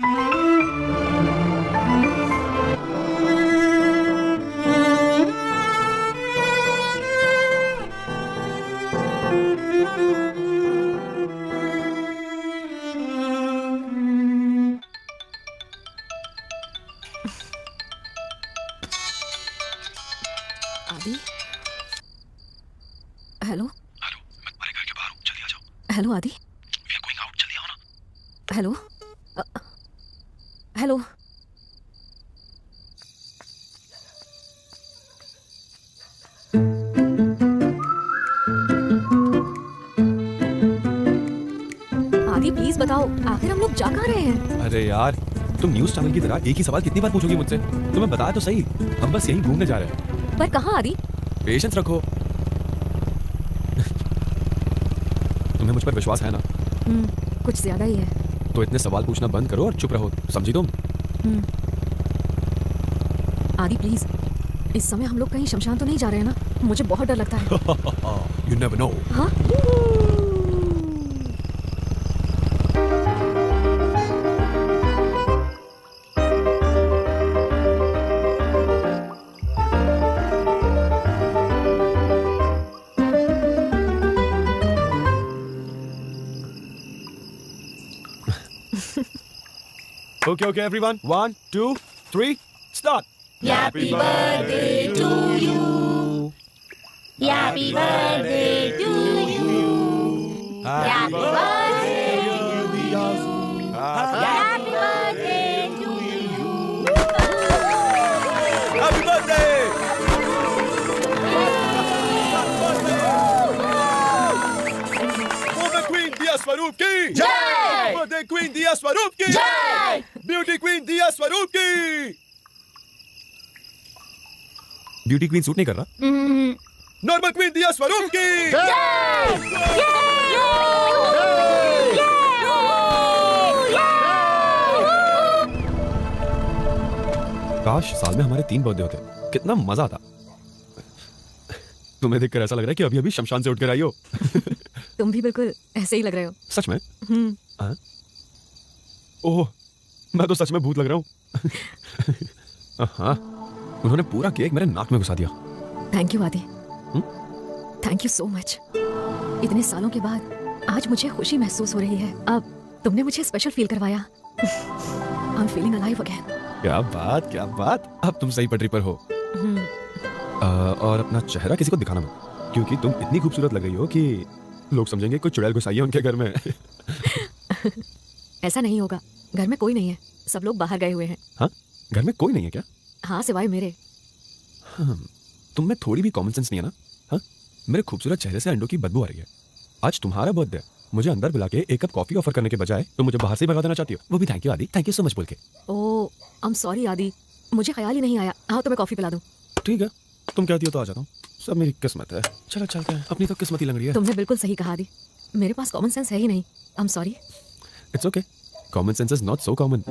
आदि, हेलो। हेलो, मैं तुम्हारे घर के बाहर हूँ, जल्दी आ जाओ। हेलो आदि। वी आर गोइंग आउट, जल्दी आओ ना। हेलो। हेलो। आदि प्लीज बताओ, आखिर हम लोग जा कहाँ रहे हैं? अरे यार, तुम न्यूज चैनल की तरह एक ही सवाल कितनी बार पूछोगी मुझसे? तुम्हें बताया तो सही, हम बस यहीं घूमने जा रहे हैं। पर कहाँ आदि? पेशेंस रखो। तुम्हें मुझ पर विश्वास है ना? कुछ ज्यादा ही है। तो इतने सवाल पूछना बंद करो और चुप रहो, समझी तुम? आदि प्लीज, इस समय हम लोग कहीं शमशान तो नहीं जा रहे हैं ना? मुझे बहुत डर लगता है। You never know. हाँ? Okay, everyone. 1, 2, 3, start. Happy birthday to you. Happy birthday to you. Happy birthday to you. Happy birthday to you. Happy birthday! Woman Queen Diya Swaroop की जय! Birthday Queen Diya Swaroop की जय! Beauty Queen Diya Swaroop की Beauty Queen suit नहीं कर रहा? Normal Queen Diya Swaroop की काश साल में हमारे 3 बर्थडे होते, कितना मजा आता। तुम्हें देखकर ऐसा लग रहा है कि अभी अभी शमशान से उठ कर आई हो। तुम भी बिल्कुल ऐसे ही लग रहे हो। सच में? ओह, मैं तो सच में भूत लग रहा हूँ। हाँ, उन्होंने पूरा केक मेरे नाक में घुसा दिया। थैंक यू आदि, थैंक यू सो मच। इतने सालों के बाद आज मुझे खुशी महसूस हो रही है। अब तुमने मुझे स्पेशल फील करवाया। I am feeling alive again. क्या बात, क्या बात। अब तुम सही पटरी पर हो। और अपना चेहरा किसी को दिखाना मत, क्योंकि तुम इतनी खूबसूरत लग रही हो कि लोग समझेंगे कोई चुड़ैल घुसाई है उनके घर में। ऐसा नहीं होगा, घर में कोई नहीं है, सब लोग बाहर गए हुए हैं। हाँ, घर में कोई नहीं है क्या? हाँ, सिवाय मेरे। तुम में थोड़ी भी कॉमन सेंस नहीं है ना? हाँ, मेरे खूबसूरत चेहरे से अंडों की बदबू आ रही है। आज तुम्हारा बर्थडे, मुझे अंदर बुला के एक कप कॉफी ऑफर करने के बजाय तुम मुझे बाहर से भगा देना चाहती हो। वो भी थैंक यू आदि, थैंक यू सो मच बोल के। ओह, आई एम सॉरी आदि, मुझे ख्याल ही नहीं आया। आओ तुम्हें कॉफी पिला दूं। ठीक है, तुम कहती हो तो आ जाता हूँ। सब मेरी किस्मत है। चलो चलते हैं, अपनी तो किस्मत ही लग रही है। तुमने बिल्कुल सही कहा आदि, मेरे पास कॉमन सेंस है ही नहीं। आई am sorry. It's okay, common sense is not so common.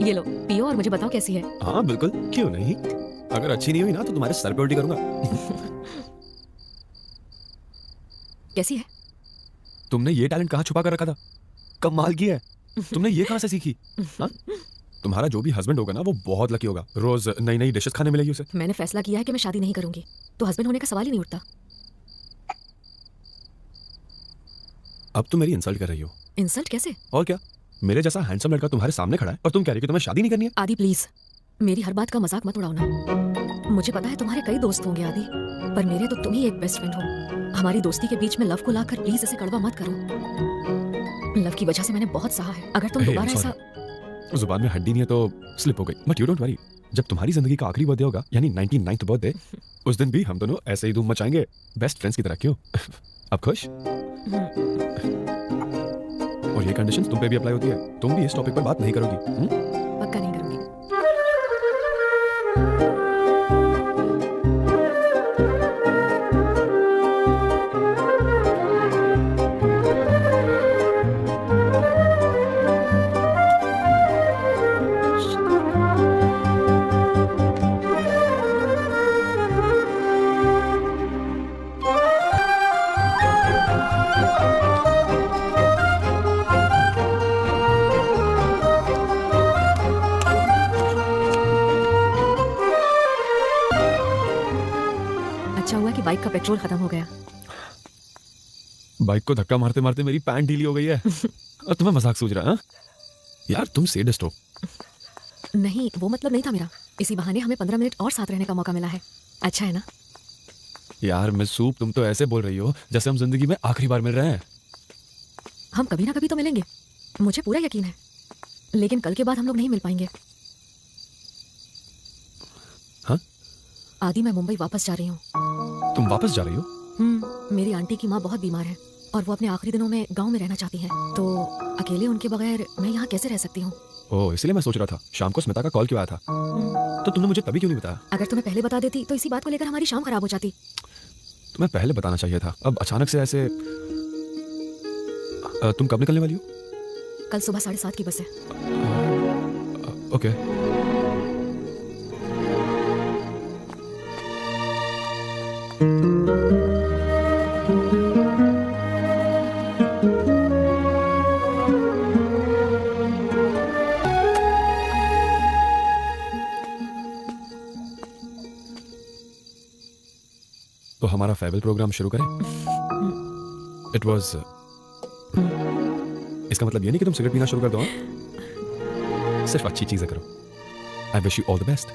ये लो, पियो और मुझे बताओ कैसी है। हाँ बिल्कुल, क्यों नहीं। अगर अच्छी नहीं हुई ना तो तुम्हारे सर पे उल्टी करूंगा। कैसी है? तुमने ये टैलेंट कहाँ छुपा कर रखा था? कमाल की है। तुमने ये कहाँ से सीखी? हाँ? तुम्हारा जो भी हस्बैंड होगा ना वो बहुत लकी होगा, रोज नई नई डिशेस खाने मिलेगी उसे। मैंने फैसला किया है कि मैं शादी नहीं करूंगी, तो हस्बैंड होने का सवाल ही नहीं उठता। अब तुम मेरी इंसल्ट कर रही हो। इंसल्ट कैसे? और क्या, मेरे जैसा हैंडसम लड़का तुम्हारे सामने खड़ा है और तुम कह रही हो कि तुम्हें शादी नहीं करनी है। आदि प्लीज, मेरी हर बात का मजाक मत उड़ाओ ना। मुझे पता है तुम्हारे कई दोस्त होंगे आदि, पर मेरे तो तुम ही एक बेस्ट फ्रेंड हो। हमारी दोस्ती के बीच में लव को लाकर प्लीज ऐसे कड़वा मत करो। लव की वजह से मैंने बहुत सहा है। अगर तुम दोबारा ऐसा, जुबान में हड्डी नहीं है तो स्लिप हो गई। बट यू डोंट वरी, जब तुम्हारी जिंदगी का आखिरी बर्थडे होगा, यानी 99th बर्थडे, उस दिन भी हम दोनों ऐसे ही धूम मचाएंगे, बेस्ट फ्रेंड्स की तरह। क्यों? अब खुश? और ये कंडीशंस तुम पे भी अप्लाई होती है। तुम भी इस टॉपिक पर बात नहीं करोगी? पक्का नहीं करूंगी। बाइक का पेट्रोल खत्म हो गया। बाइक को धक्का मारते मारते मेरी पैंट ढीली हो गई है और तुम्हें मजाक सूझ रहा है? हाँ? यार तुम सेडिस्ट हो। नहीं, वो मतलब नहीं था मेरा। इसी बहाने हमें 15 मिनट और साथ रहने का मौका मिला है। अच्छा है ना? यार मिस सूप, तुम तो ऐसे बोल रही हो जैसे हम जिंदगी में आखिरी बार मिल रहे हैं। हम कभी ना कभी तो मिलेंगे, मुझे पूरा यकीन है। लेकिन कल के बाद हम लोग नहीं मिल पाएंगे। हाँ? आदि, मैं मुंबई वापस जा रही हूँ। तुम वापस जा रही हो? मेरी आंटी की माँ बहुत बीमार है और वो अपने आखिरी दिनों में गांव में रहना चाहती हैं। तो अकेले उनके बगैर मैं यहाँ कैसे रह सकती हूँ? ओह, इसलिए मैं सोच रहा था शाम को स्मिता का कॉल क्यों आया था। तो तुमने मुझे तभी क्यों नहीं बताया? अगर तुम्हें पहले बता देती तो इसी बात को लेकर हमारी शाम खराब हो जाती। तुम्हें पहले बताना चाहिए था। अब अचानक से ऐसे। तुम कब निकलने वाली हो? कल सुबह 7:30 की बस है। ओके। तो हमारा फेयरवेल प्रोग्राम शुरू करें? इट वॉज इसका मतलब ये नहीं कि तुम सिगरेट पीना शुरू कर दो। सिर्फ अच्छी चीजें करो। आई wish you all the best.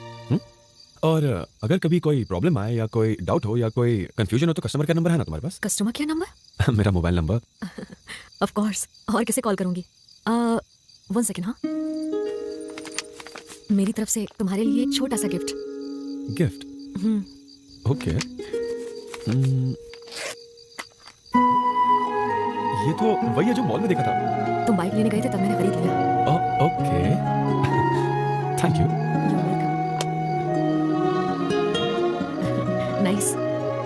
और अगर कभी कोई प्रॉब्लम आए या कोई डाउट हो या कोई कंफ्यूजन हो तो कस्टमर केयर नंबर है ना तुम्हारे पास? Customer care number? मेरा मोबाइल नंबर। Of course. और किसे कॉल करूंगी? 1 सेकेंड। हाँ, मेरी तरफ से तुम्हारे लिए एक छोटा सा गिफ्ट। गिफ्ट? ओके। ये तो वही है जो मॉल में देखा था। तुम बाइक लेने गए थे तब मैंने खरीद लिया। Okay, thank you. Nice.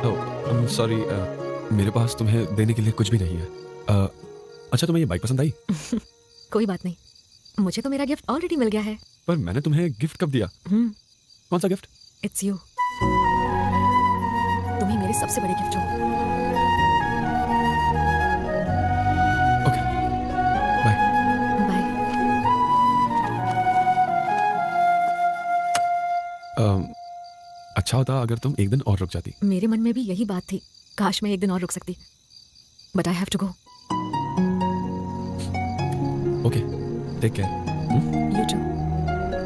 Oh, sorry, मेरे पास तुम्हें देने के लिए कुछ भी नहीं है। अच्छा, तुम्हें ये बाइक पसंद आई? कोई बात नहीं, मुझे तो मेरा गिफ्ट ऑलरेडी मिल गया है। पर मैंने तुम्हें गिफ्ट कब दिया? कौन सा गिफ्ट? It's you. तुम ही मेरे सबसे बड़े गिफ्ट हो। Okay, bye. बाय। अच्छा होता अगर तुम एक दिन और रुक जाती। मेरे मन में भी यही बात थी, काश मैं एक दिन और रुक सकती। But I have to go. Okay, take care. You too.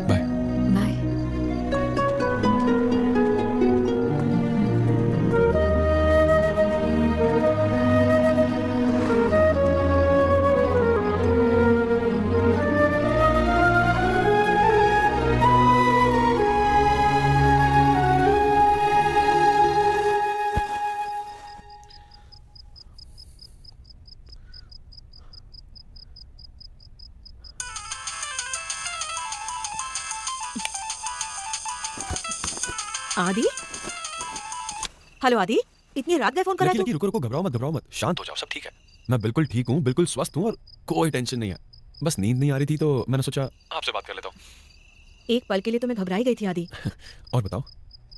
Bye. Bye. Aadi? Hello Aadi, इतनी रात गए फोन करा तू? रुको रुको, घबराओ मत, शांत हो जाओ, सब ठीक है। मैं बिल्कुल ठीक हूँ, बिल्कुल स्वस्थ हूँ और कोई टेंशन नहीं है। बस नींद नहीं आ रही थी तो मैंने सोचा आपसे बात कर लेता हूँ। एक पल के लिए तो मैं घबराई गई थी आदि। और बताओ,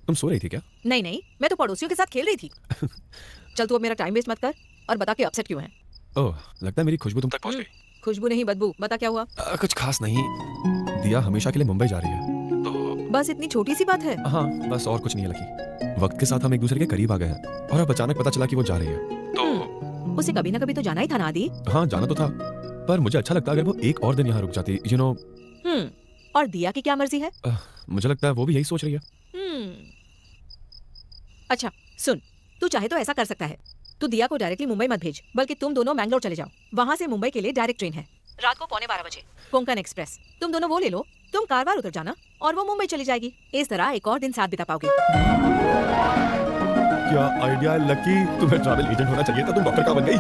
तुम सो रही थी क्या? नहीं, मैं तो पड़ोसियों के साथ खेल रही थी। चल तू अब मेरा टाइम वेस्ट मत कर और बता के अपसेट क्यों है। ओह, लगता है मेरी खुशबू तुम तक पहुँच गई। खुशबू नहीं बदबू, बता क्या हुआ? कुछ खास नहीं, दिया हमेशा के लिए मुंबई जा रही है। बस इतनी छोटी सी बात है? हाँ, बस और कुछ नहीं है लकी। वक्त के साथ हम एक दूसरे के करीब आ गए हैं और अब अचानक पता चला कि वो जा रही है। तो उसे कभी ना कभी तो जाना ही था ना आदि। हाँ, जाना तो था, पर मुझे अच्छा लगता अगर वो एक और दिन यहाँ रुक जाती, यू नो। और दिया की क्या मर्जी है? मुझे लगता है वो भी यही सोच रही है। अच्छा सुन, तू चाहे तो ऐसा कर सकता है। तू दिया को डायरेक्टली मुंबई मत भेज, बल्कि तुम दोनों मैंगलोर चले जाओ। वहाँ से मुंबई के लिए डायरेक्ट ट्रेन है, रात को 12:15 बजे, कोंकण एक्सप्रेस। तुम दोनों वो ले लो, तुम कारवार उतर जाना और वो मुंबई चली जाएगी। इस तरह एक और दिन साथ बिता पाओगे। क्या आइडिया है लकी, तुम्हें ट्रैवल एजेंट होना चाहिए था, तुम डॉक्टर का बन गई।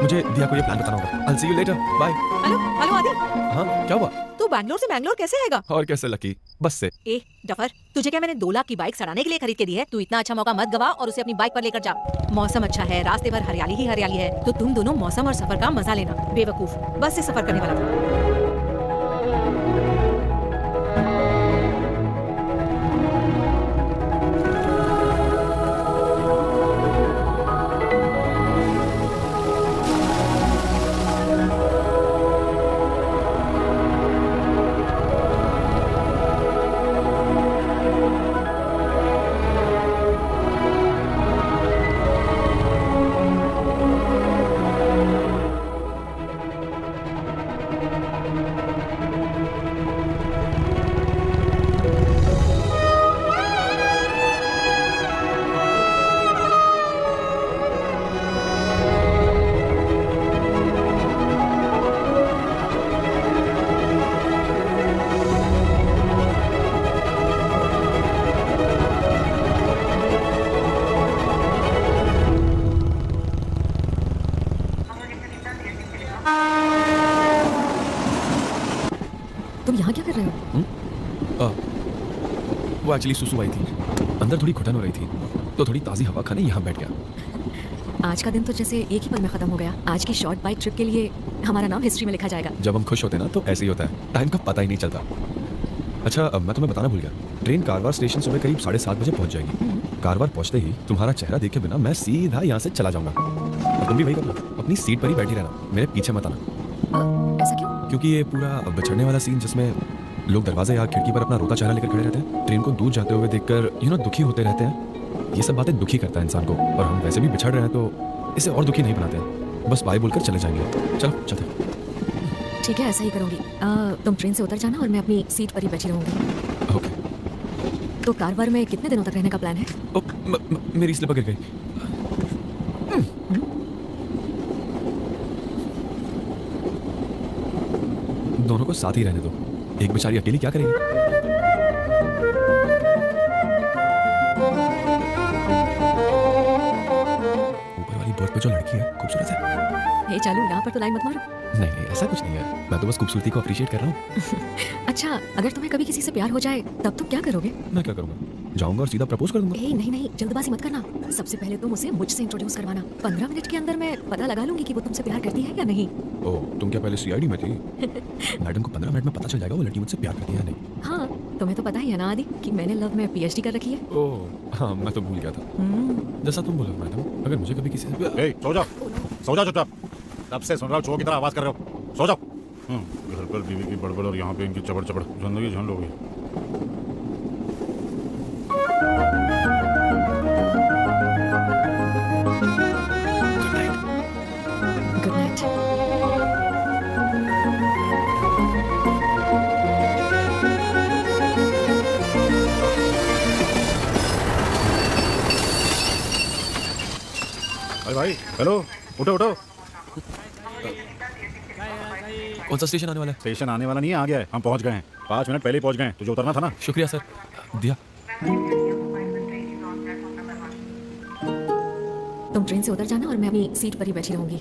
मुझे दिया को ये प्लान बताना होगा। I'll see you later, bye। Hello आदि। हाँ, क्या हुआ? तू बैंगलोर से मैंगलोर कैसे आएगा? और कैसे लकी, बस से। ए डफर, तुझे क्या मैंने 2 लाख की बाइक सड़ाने के लिए खरीद के दी है? तू इतना अच्छा मौका मत गवा और उसे अपनी बाइक पर लेकर जा। मौसम अच्छा है, रास्ते भर हरियाली ही हरियाली है, तो तुम दोनों मौसम और सफर का मजा लेना। बेवकूफ, बस से सफर करने वाला था। वो एक्चुअली सुसु आई थी, अंदर थोड़ी घुटन हो रही थी, तो थोड़ी ताज़ी हवा खाने यहाँ बैठ गया। आज का दिन तो जैसे एक ही पल में खत्म हो गया। आज की शॉर्ट बाइक ट्रिप के लिए हमारा नाम हिस्ट्री में लिखा जाएगा। जब हम खुश होते हैं ना तो ऐसे ही होता है, टाइम का पता ही नहीं चलता। अच्छा, अब मैं तुम्हें बताना भूल गया, ट्रेन कारवार स्टेशन सुबह करीब 7:30 बजे पहुंच जाएगी। कारवार पहुंचते ही तुम्हारा चेहरा देखे बिना मैं सीधा यहाँ से चला जाऊंगा। और तुम भी वही करना, अपनी सीट पर ही बैठी रहना, मेरे पीछे मत आना। ऐसा क्यों? क्योंकि ये पूरा बिछड़ने वाला सीन जिसमें लोग दरवाजे या खिड़की पर अपना रोता चेहरा लेकर खड़े रहते हैं, ट्रेन को दूर जाते हुए देखकर दुखी होते रहते हैं, ये सब बातें दुखी करता है इंसान को। और हम वैसे भी बिछड़ रहे हैं तो इसे और दुखी नहीं बनाते हैं, बस बाय बोलकर चले जाएंगे। चलो चलते हैं। ठीक है, ऐसा ही करूंगी। तुम ट्रेन से उतर जाना और मैं अपनी सीट पर ही बैठी रहूंगी। ओके। तो कारवार में कितने दिनों तक रहने का प्लान है? मेरी स्लिपर गिर गई। दोनों को साथ ही रहने दो, एक बेचारी अकेली क्या करेगी? ऊपर वाली बर्थ पे जो लड़की है खूबसूरत है। हे चालू, यहाँ पर तो लाइन मत मारो। नहीं नहीं, ऐसा कुछ नहीं है, मैं तो बस खूबसूरती को अप्रिशिएट कर रहा हूँ। अच्छा, अगर तुम्हें कभी किसी से प्यार हो जाए तब तुम क्या करोगे? मैं क्या करूँगा? जाऊंगा और सीधा प्रपोज कर दूंगा। नहीं नहीं, जल्दबाजी मत करना। सबसे पहले तुम उसे मुझसे इंट्रोड्यूस करवाना। 15 मिनट के अंदर मैं पता लगा लूंगी कि वो तुमसे प्यार करती है या नहीं। ओह, तुम क्या पहले सीआईडी में थी? मैडम को 15 मिनट में पता चल जाएगा वो लड़की मुझसे प्यार करती है या नहीं। हाँ, तुम्हें तो पता ही है ना आदि कि मैंने लव में पीएचडी कर रखी है। ओह हाँ, मैं तो भूल गया था। जैसा तुम बोलो मैडम, अगर मुझे कभी किसी से सो जाओ चुपचाप। तब से सुन रहा हूँ, चोर की तरह आवाज कर रहे हो। सो जाओ। घर पर बीवी की बड़बड़ और यहाँ पे इनकी चबड़ चबड़, जिंदगी झंड हो गई। Good night. अरे भाई, हेलो, उठो उठो। कौन सा स्टेशन आने वाला है? स्टेशन आने वाला नहीं है, आ गया है, हम पहुंच गए हैं। 5 मिनट पहले ही पहुंच गए हैं, तुझे उतरना था ना। शुक्रिया सर। दिया। तुम ट्रेन से उतर जाना और मैं अपनी सीट पर ही बैठी रहूंगी।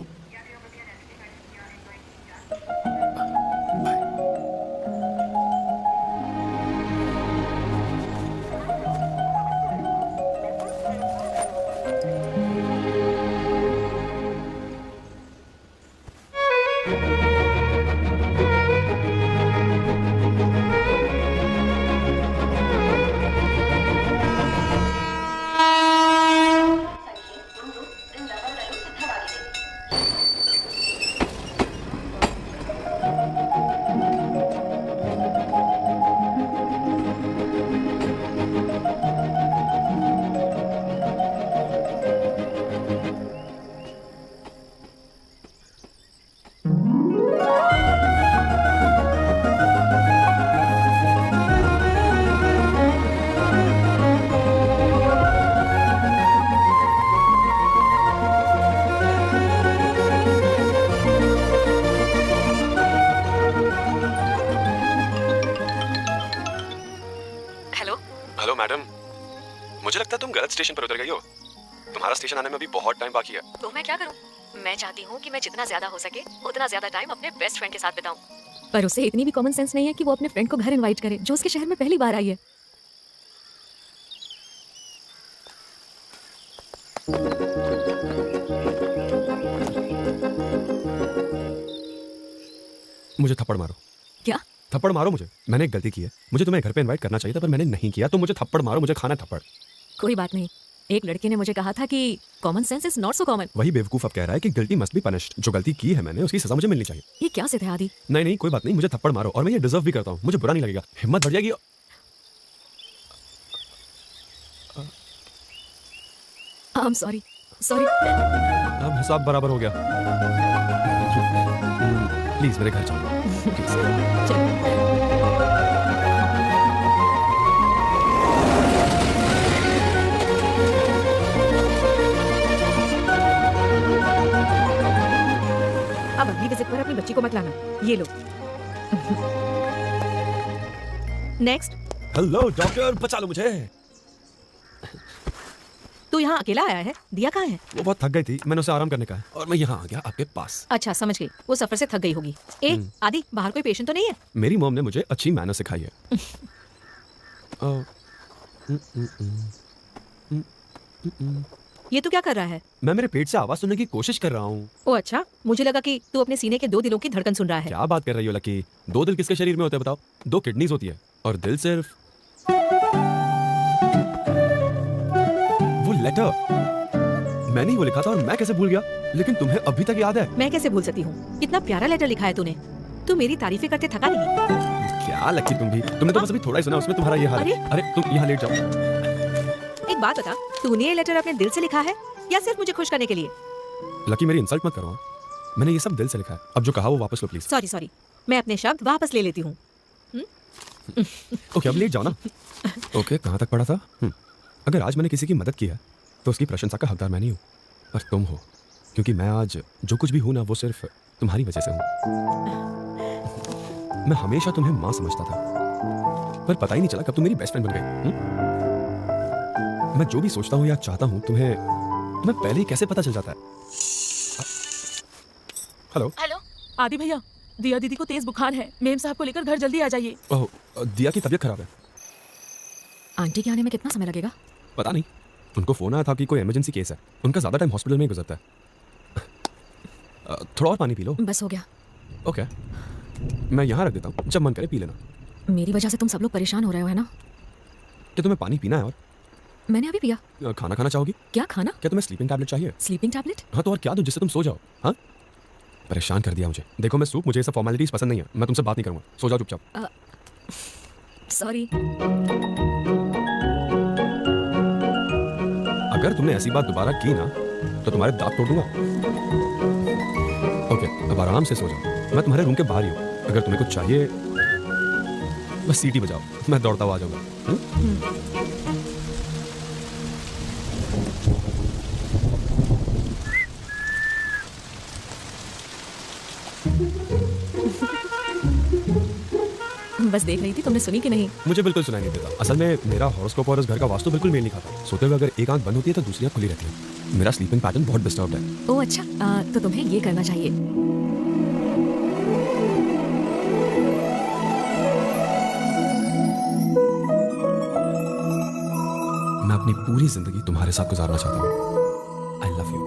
हेलो मैडम, मुझे लगता है तुम गलत स्टेशन पर उतर गई हो। तुम्हारा स्टेशन आने में अभी बहुत टाइम बाकी है। तो मैं क्या करूं? मैं चाहती हूं कि मैं जितना ज्यादा हो सके उतना ज्यादा टाइम अपने बेस्ट फ्रेंड के साथ बिताऊं। पर उसे इतनी भी कॉमन सेंस नहीं है कि वो अपने फ्रेंड को घर इनवाइट करे जो उसके शहर में पहली बार आई है। मुझे थप्पड़ मारो। क्या? थप्पड़ मारो मुझे, मैंने एक गलती की है। मुझे तुम्हें घर पे इनवाइट करना चाहिए था पर मैंने नहीं किया, तो मुझे थप्पड़ मारो, मुझे खाना है थप्पड़। कोई बात नहीं, एक लड़के ने मुझे कहा था कि common sense is not so common. वही बेवकूफ अब कह रहा है कि गिल्टी मस्ट बी पनिश्ड। जो गलती की है मैंने उसकी सजा मुझे मिलनी चाहिए। ये क्या सिद्ध है आदि? नहीं नहीं, कोई बात नहीं, मुझे थप्पड़ मारो और मैं ये डिजर्व भी करता हूँ, मुझे बुरा नहीं लगेगा, हिम्मत बढ़ जाएगी। आई एम सॉरी सॉरी। अब हिसाब बराबर हो गया। प्लीज मेरे घर चलो। अब अगली विजिट पर अपनी बच्ची को मत लाना। ये लो। नेक्स्ट। हेलो डॉक्टर, बचा लो मुझे। तू यहाँ अकेला आया है? दिया कहाँ है? वो बहुत थक गई थी, मैंने उसे आराम करने का है और मैं यहाँ आ गया आपके पास। अच्छा समझ गई, वो सफर से थक गई होगी। ए आदि, बाहर कोई पेशेंट तो नहीं है? मेरी मॉम ने मुझे अच्छी मैनर सिखाई है। ये तू क्या कर रहा है? मैं मेरे पेट से आवाज सुनने की कोशिश कर रहा हूँ। ओ अच्छा, मुझे लगा कि तू अपने सीने के 2 दिलों की धड़कन सुन रहा है। क्या बात कर रही हो लकी? 2 दिल किसके शरीर में होते हैं बताओ? 2 किडनीज होती है और दिल सिर्फ। वो लेटर मैंने ही वो लिखा था और मैं कैसे भूल गया, लेकिन तुम्हें अभी तक याद है। मैं कैसे भूल सकती हूँ? कितना प्यारा लेटर लिखा है तूने। तू मेरी तारीफें करते थका नहीं? क्या लकी तुम भी, तुमने तो बस अभी थोड़ा ही सुना, उसमें तुम्हारा ये हाल है। अरे तुम यहाँ लेट जाओ। एक बात बता, तूने ये लेटर अपने दिल से लिखा है या सिर्फ मुझे खुश करने के लिए? लकी मेरी इंसल्ट मत करो, मैंने ये सब दिल से लिखा है। अब जो कहा वो वापस लो प्लीज। सॉरी, मैं अपने शब्द वापस ले लेती हूँ। ओके अब लेट जाओ ना। ओके कहाँ तक पढ़ा था? अगर आज मैंने किसी की मदद की है तो उसकी प्रशंसा का हकदार मैं नहीं हूँ, पर तुम हो, क्योंकि मैं आज जो कुछ भी हूँ ना वो सिर्फ तुम्हारी वजह से हूँ। मैं हमेशा तुम्हें माँ समझता था, पर पता ही नहीं चला कब तुम मेरी बेस्ट फ्रेंड बन गई। मैं जो भी सोचता हूँ या चाहता हूँ तुम्हें पहले ही कैसे पता चल जाता है? हेलो आदि भैया, दिया दीदी को तेज बुखार है, मेम साहब को लेकर घर जल्दी आ जाइए। ओह, दिया की तबीयत खराब है। आंटी के आने में कितना समय लगेगा? पता नहीं, उनको फोन आया था कि कोई इमरजेंसी केस है, उनका ज्यादा टाइम हॉस्पिटल में ही गुजरता है। थोड़ा और पानी पी लो। बस हो गया। ओके मैं यहाँ रख देता हूँ, जब मन करे पी लेना। मेरी वजह से तुम सब लोग परेशान हो रहे हो है ना? क्या तुम्हें पानी पीना है? और मैंने अभी पिया। खाना खाना चाहोगी? क्या खाना? क्या तुम्हें स्लीपिंग टैबलेट चाहिए? Sleeping tablet? हाँ तो और क्या दूं जिससे तुम सो जाओ? हाँ परेशान कर दिया मुझे। देखो मैं सूप, मुझे ये सब फॉर्मेलिटीज पसंद नहीं है, मैं तुमसे बात नहीं करूंगा, सो जाओ चुपचाप। सॉरी। अगर तुमने ऐसी बात दोबारा की ना तो तुम्हारे दांत तोड़ दूंगा। ओके अब आराम से सो जाओ, मैं तुम्हारे रूम के बाहर ही हूँ, अगर तुम्हें कुछ चाहिए बस सीटी बजाओ, मैं दौड़ता हुआ आ जाऊंगा। बस देख रही थी तुमने सुनी कि नहीं। मुझे बिल्कुल सुनाई नहीं देता। असल में मेरा हॉरोस्कोप और इस घर का वास्तु बिल्कुल मेल नहीं खाता। सोते हुए अगर एक आंख बंद होती है तो दूसरी आंख खुली रहती है। मेरा स्लीपिंग पैटर्न बहुत डिस्टर्ब्ड है। ओह अच्छा, तो तुम्हें ये करना चाहिए। मैं अपनी पूरी जिंदगी तुम्हारे साथ गुजारना चाहता हूँ। आई लव यू।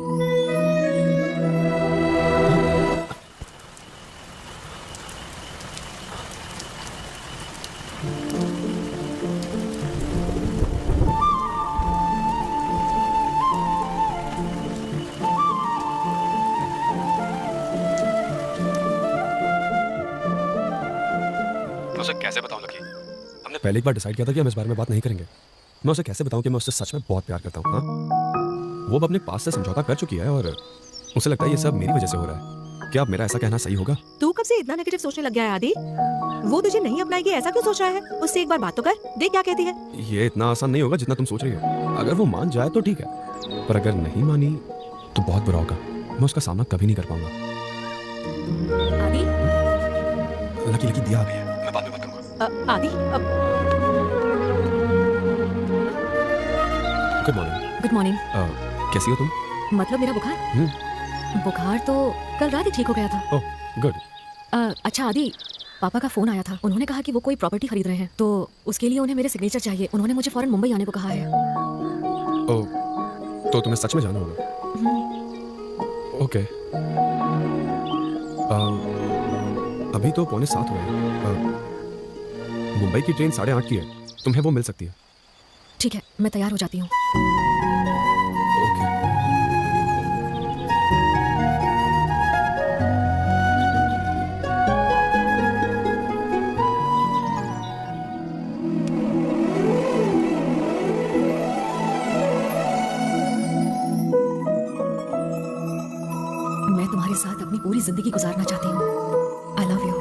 कैसे बताऊं लकी? हमने पहले एक बार डिसाइड किया था कि हम इस बारे में बात नहीं करेंगे। मैं उसे कैसे बताऊं कि मैं उससे सच में बहुत प्यार करता हूं? हाँ? वो अब अपने पास से समझौता कर चुकी है और उसे लगता है ये सब मेरी वजह से हो रहा है। क्या अब मेरा ऐसा कहना सही होगा? तू कब से इतना नेगेटिव सोचने लग गया है आदि? वो तुझे नहीं अपनाएगी ऐसा क्यों सोच रहा है? उससे एक बार बात तो कर, देख क्या कहती है। ये इतना आसान नहीं होगा जितना तुम सोच रही हो। अगर वो मान जाए तो ठीक है, पर अगर नहीं मानी तो बहुत बुरा होगा। मैं उसका सामना कभी नहीं कर पाऊंगा। आदि? लकी लकी दिया आ गई है, मैं बाद में बात करूंगा। आदि गुड मॉर्निंग। Good morning. कैसी हो तुम? मतलब मेरा बुखार? बुखार तो कल रात ही ठीक हो गया था। Oh good. अच्छा आदि, पापा का फोन आया था, उन्होंने कहा कि वो कोई प्रॉपर्टी खरीद रहे हैं, तो उसके लिए उन्हें मेरे सिग्नेचर चाहिए। उन्होंने मुझे फौरन मुंबई आने को कहा है। ओह तो तुम्हें सच में जाना होगा? ओके अभी तो 6:45 हुए हैं। मुंबई की ट्रेन 8:30 की है, तुम्हें वो मिल सकती है। ठीक है, मैं तैयार हो जाती हूँ। ओके मैं तुम्हारे साथ अपनी पूरी जिंदगी गुजारना चाहती हूँ। आई लव यू।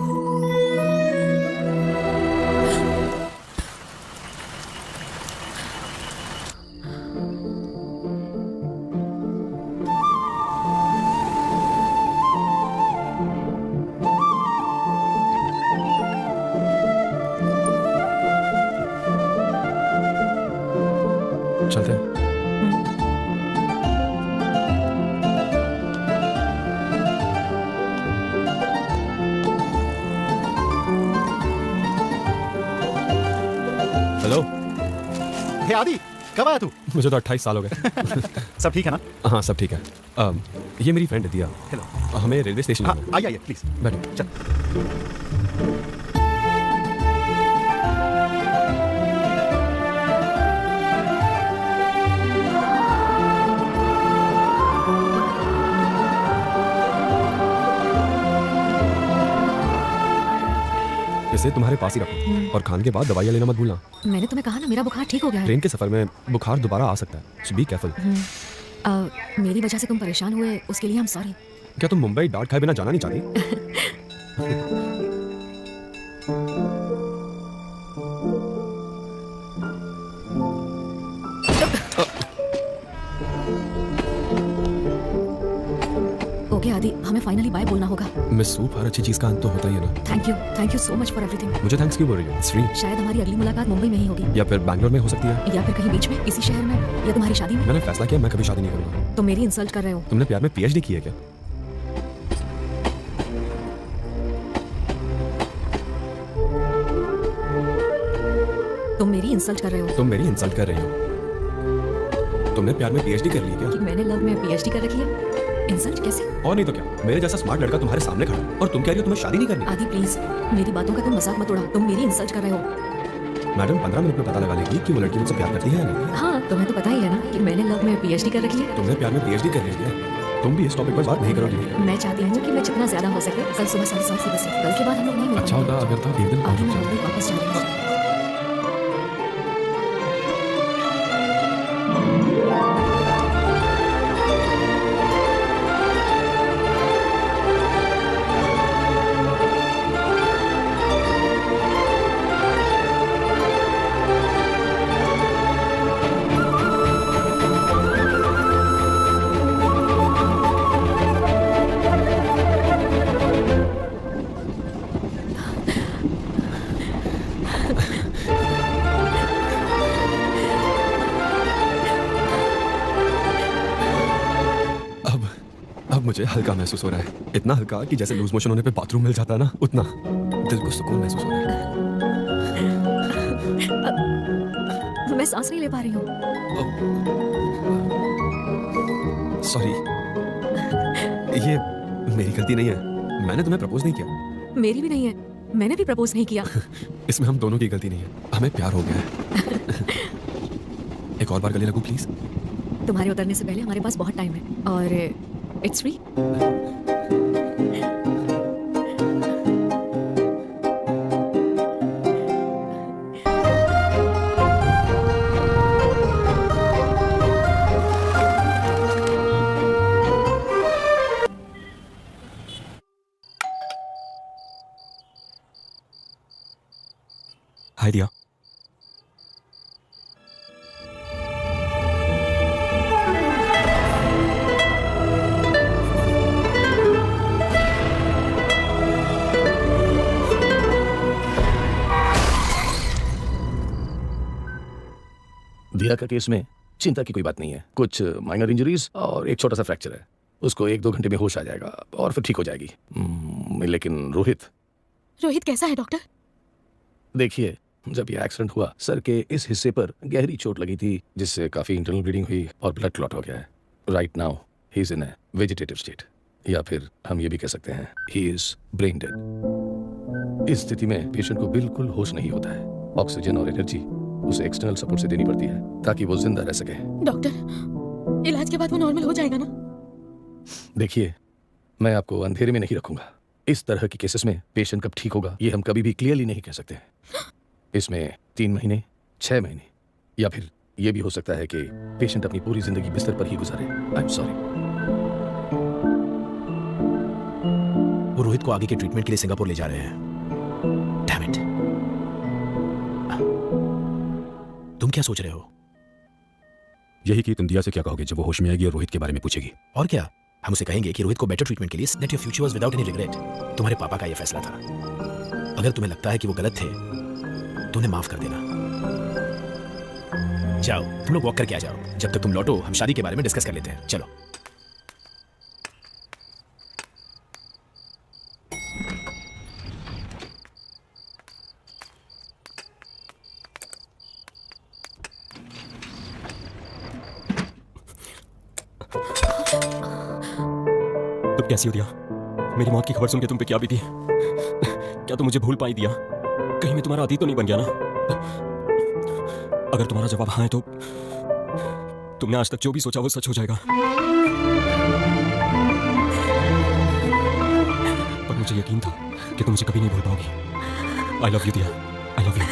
चलते हैं। हेलो हे आदि, कब आया तू? मुझे तो 28 साल हो गए। सब ठीक है ना? हाँ सब ठीक है। ये मेरी फ्रेंड है दिया। हेलो। हमें रेलवे स्टेशन हाँ, जाना है। आइए प्लीज बैठो। चल। इसे तुम्हारे पास ही रखो और खाने के बाद दवाइयाँ लेना मत भूलना। मैंने तुम्हें कहा ना मेरा बुखार ठीक हो गया है। ट्रेन के सफर में बुखार दोबारा आ सकता है, सो बी केयरफुल। मेरी वजह से तुम परेशान हुए उसके लिए हम सॉरी। क्या तुम मुंबई डांट खाए बिना जाना नहीं चाहती? ओके आदि, हमें फाइनली बाय बोलना होगा। मिस सूप, हर अच्छी चीज का अंत तो होता ही है ना। Thank you so much for everything. मुझे थैंक्स क्यों बोल रही हो? It's free. शायद हमारी अगली मुलाकात मुंबई में ही होगी, या फिर बैंगलोर में हो सकती है, या फिर कहीं बीच में, इसी शहर में, या तुम्हारी शादी में। मैंने फैसला किया मैं कभी शादी नहीं करूंगा। तुम मेरी इंसल्ट कर रहे हो। तुमने प्यार में पीएचडी की है क्या? तुम मेरी इंसल्ट कर रहे हो। तुम मेरी इंसल्ट कर रही हो। तुमने प्यार में पीएचडी कर ली है क्या? कि मैंने लव में पीएचडी कर रखी है। इंसल्ट कैसे? और नहीं तो क्या, मेरे जैसा स्मार्ट लड़का तुम्हारे सामने खड़ा है और तुम कह रही हो तुम्हें शादी नहीं करनी। आदि प्लीज, मेरी बातों का तुम मजाक मत उड़ाओ। तुम मेरी इंसल्ट कर रहे हो। मैडम 15 मिनट में पता लगा लेगी कि वो लड़की मुझसे प्यार करती है या नहीं। हाँ, तुम्हें तो पता ही है ना कि मैंने लव में पीएचडी कर रखी है। तुमने प्यार में पीएचडी कर ली है, तुम भी इस टॉपिक पर बात नहीं करोगी। मैं चाहती हूँ कि मैं जितना ज्यादा हो सके कल सुबह 7:30 बजे से, कल के बाद हम लोग नहीं मिलेंगे। अच्छा होता अगर तो एक दिन आगे मैं मुंबई वापस जा रही हूँ। अब मुझे हल्का महसूस हो रहा है, इतना हल्का कि जैसे लूज मोशन होने पे बाथरूम मिल जाता है ना, उतना दिल को सुकून महसूस हो रहा है। मैं सांस नहीं ले पा रही हूँ। सॉरी, ये मेरी गलती नहीं है, मैंने तुम्हें प्रपोज नहीं किया। मेरी भी नहीं है, मैंने भी प्रपोज नहीं किया। इसमें हम दोनों की गलती नहीं है, हमें प्यार हो गया है। एक और बार गले लगूं प्लीज? तुम्हारे उतरने से पहले हमारे पास बहुत टाइम है और इट्स फ्री। हाय दिया। दिया का केस में चिंता की कोई बात नहीं है, कुछ माइनर इंजरीज और एक छोटा सा फ्रैक्चर है, उसको 1-2 घंटे में होश आ जाएगा और फिर ठीक हो जाएगी। लेकिन रोहित कैसा है डॉक्टर? देखिए, जब ये एक्सीडेंट हुआ सर के इस हिस्से पर गहरी चोट लगी थी जिससे काफी इंटरनल ब्लीडिंग हुई और ब्लड क्लॉट हो गया है। Right now he is in a vegetative state, या फिर हम ये भी कह सकते हैं ही इज ब्रेन डेड। इस स्थिति में पेशेंट को बिल्कुल होश नहीं होता है, ऑक्सीजन और एनर्जी उसे एक्सटर्नल सपोर्ट से देनी पड़ती है ताकि वो जिंदा रह सके। डॉक्टर, इलाज के बाद वो नॉर्मल हो जाएगा ना? देखिए, मैं आपको अंधेरे में नहीं रखूंगा। इस तरह के केसेस में पेशेंट कब ठीक होगा ये हम कभी भी क्लियरली नहीं कह सकते। इसमें 3 महीने, 6 महीने या फिर ये भी हो सकता है कि पेशेंट अपनी पूरी जिंदगी बिस्तर पर ही गुजारे। आई एम सॉरी। वो रोहित को आगे के ट्रीटमेंट के लिए सिंगापुर ले जा रहे हैं। Damn it. तुम क्या सोच रहे हो? यही कि तुम दिया से क्या कहोगे जब वो होश में आएगी और रोहित के बारे में पूछेगी। और क्या, हम उसे कहेंगे कि रोहित को बेटर ट्रीटमेंट के लिए that your future was without any regret. तुम्हारे पापा का यह फैसला था। अगर तुम्हें लगता है कि वो गलत थे तो उन्हें माफ कर देना। जाओ, तुम लोग वॉक करके आ जाओ। जब तक तुम लौटो हम शादी के बारे में डिस्कस कर लेते हैं। चलो। कैसी हो दिया? मेरी मौत की खबर सुन के तुम पे क्या बीती? क्या तुम मुझे भूल पाई दिया? कहीं मैं तुम्हारा अतीत तो नहीं बन गया ना? अगर तुम्हारा जवाब हाँ है तो तुमने आज तक जो भी सोचा वो सच हो जाएगा। पर मुझे यकीन था कि तुम मुझे कभी नहीं भूल पाओगी। आई लव यू दिया, आई love you.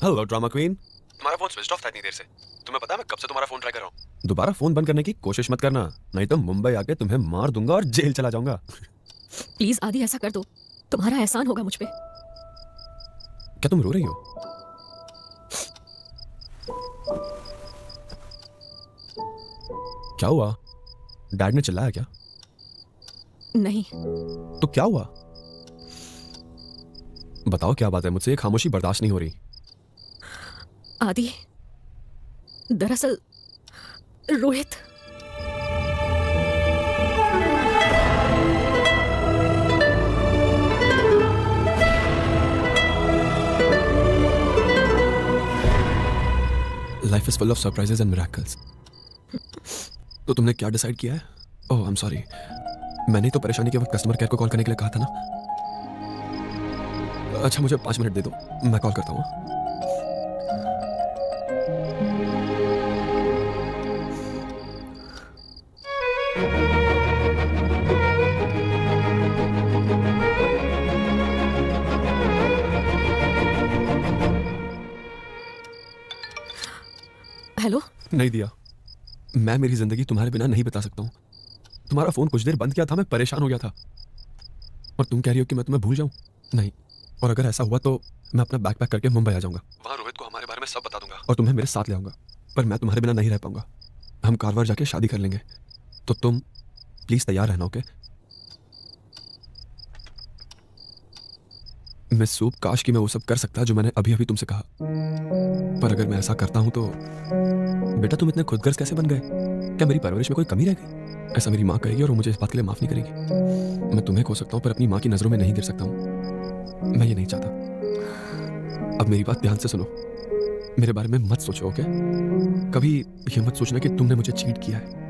Hello drama queen. तुम्हारा फोन स्विच ऑफ था इतनी देर से। तुम्हें पता है मैं कब से तुम्हारा फोन ट्राई कर रहा हूँ। दोबारा फोन बंद करने की कोशिश मत करना, नहीं तो मुंबई आके तुम्हें मार दूंगा और जेल चला जाऊंगा। प्लीज आदि ऐसा कर दो, तुम्हारा एहसान होगा मुझ पे। क्या तुम रो रही हो? क्या हुआ? डैड ने चिल्लाया क्या? नहीं। तो क्या हुआ? बताओ क्या बात है, मुझसे ये खामोशी बर्दाश्त नहीं हो रही। आदि, दरअसल Rohit. Life is full of surprises and miracles. तो तुमने क्या डिसाइड किया है? ओह आई एम सॉरी, मैंने तो परेशानी के वक्त कस्टमर केयर को कॉल करने के लिए कहा था ना। अच्छा मुझे 5 मिनट दे दो, मैं कॉल करता हूँ। हेलो। नहीं दिया, मैं मेरी जिंदगी तुम्हारे बिना नहीं बिता सकता हूँ। तुम्हारा फोन कुछ देर बंद किया था, मैं परेशान हो गया था, और तुम कह रही हो कि मैं तुम्हें भूल जाऊं? नहीं, और अगर ऐसा हुआ तो मैं अपना बैग पैक करके मुंबई आ जाऊंगा। वहां रोहित को हमारे बारे में सब बता दूंगा और तुम्हें मेरे साथ ले आऊंगा। पर मैं तुम्हारे बिना नहीं रह पाऊंगा। हम कारवार जाके शादी कर लेंगे, तो तुम प्लीज तैयार रहना। ओके मिस सूप, काश कि मैं वो सब कर सकता जो मैंने अभी अभी तुमसे कहा, पर अगर मैं ऐसा करता हूं तो बेटा तुम इतने खुदगर्ज कैसे बन गए? क्या मेरी परवरिश में कोई कमी रह गई? ऐसा मेरी माँ कहेगी और वो मुझे इस बात के लिए माफ नहीं करेगी। मैं तुम्हें खो सकता हूँ पर अपनी माँ की नजरों में नहीं गिर सकता हूँ। मैं ये नहीं चाहता। अब मेरी बात ध्यान से सुनो, मेरे बारे में मत सोचो। ओके कभी ये मत सोचना कि तुमने मुझे चीट किया है।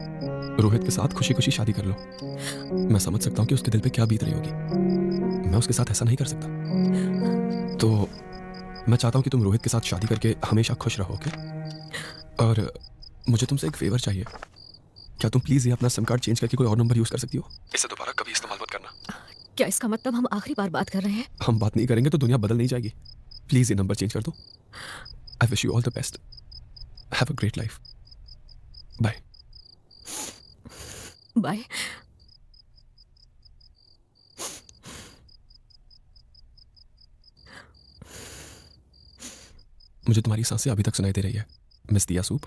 रोहित के साथ खुशी खुशी शादी कर लो। मैं समझ सकता हूँ कि उसके दिल पे क्या बीत रही होगी, मैं उसके साथ ऐसा नहीं कर सकता। तो मैं चाहता हूँ कि तुम रोहित के साथ शादी करके हमेशा खुश रहोगे। और मुझे तुमसे एक फेवर चाहिए। क्या तुम प्लीज ये अपना सिम कार्ड चेंज करके कोई और नंबर यूज कर सकती हो? इसे दोबारा कभी इस्तेमाल मत करना। क्या इसका मतलब हम आखिरी बार बात कर रहे हैं? हम बात नहीं करेंगे तो दुनिया बदल नहीं जाएगी। प्लीज ये नंबर चेंज कर दो। I wish you all the best. Have a great life. Bye bye. मुझे तुम्हारी सांसें अभी तक सुनाई दे रही है मिस दिया सूप।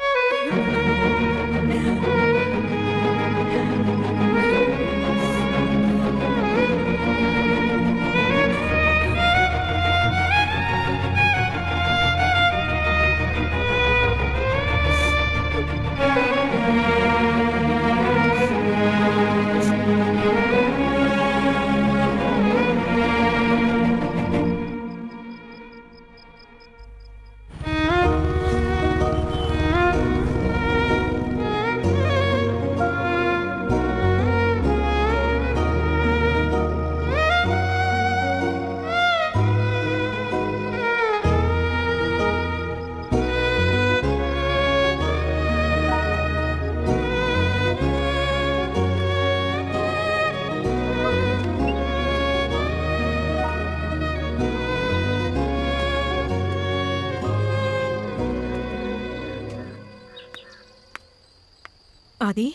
आदि,